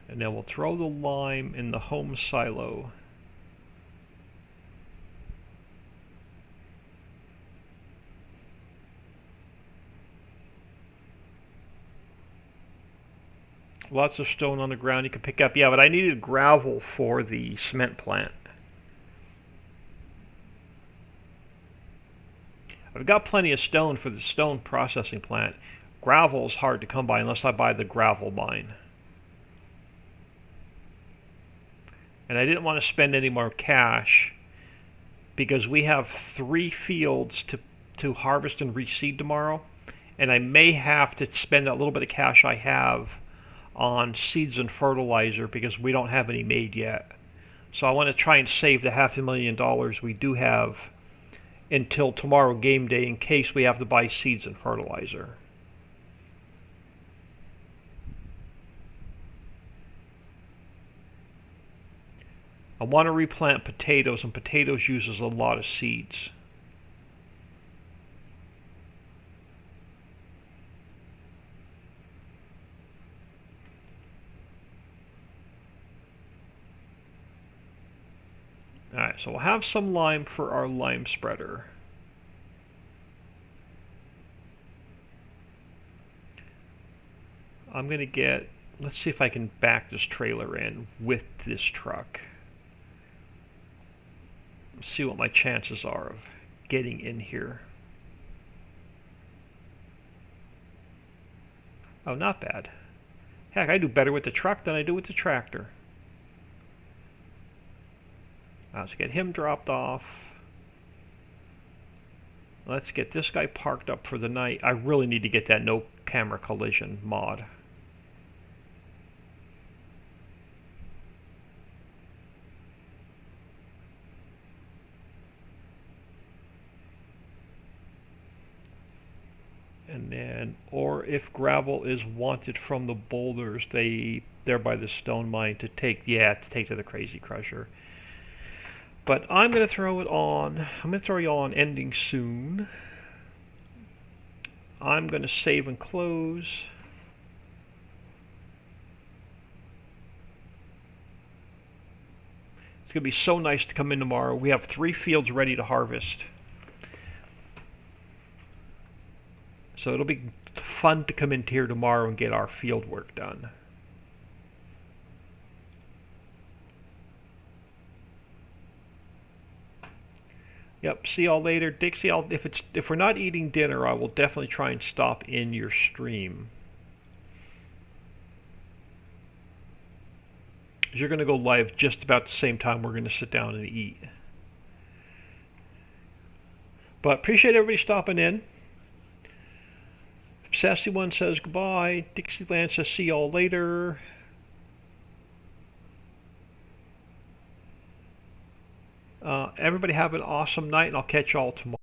And then we'll throw the lime in the home silo. Lots of stone on the ground you can pick up. Yeah, but I needed gravel for the cement plant. I've got plenty of stone for the stone processing plant. Gravel is hard to come by unless I buy the gravel mine. And I didn't want to spend any more cash because we have 3 fields to harvest and reseed tomorrow. And I may have to spend that little bit of cash I have on seeds and fertilizer because we don't have any made yet. So I want to try and save the $500,000 we do have until tomorrow game day in case we have to buy seeds and fertilizer. I want to replant potatoes, and potatoes uses a lot of seeds. Alright, Alright, so we'll have some lime for our lime spreader. I'm going to get, let's see if I can back this trailer in with this truck. Let's see what my chances are of getting in here. Oh, not bad. Heck, I do better with the truck than I do with the tractor. Let's get him dropped off. Let's get this guy parked up for the night. I really need to get that no camera collision mod. And then, or if gravel is wanted from the boulders, they're by the stone mine to take to the Crazy Crusher. But I'm going to throw it on. I'm going to throw you all on ending soon. I'm going to save and close. It's going to be so nice to come in tomorrow. We have 3 fields ready to harvest. So it'll be fun to come in here tomorrow and get our field work done. Yep, see y'all later. Dixie, if we're not eating dinner, I will definitely try and stop in your stream. You're going to go live just about the same time we're going to sit down and eat. But appreciate everybody stopping in. Sassy One says goodbye. Dixieland says see y'all later. Everybody have an awesome night, and I'll catch y'all tomorrow.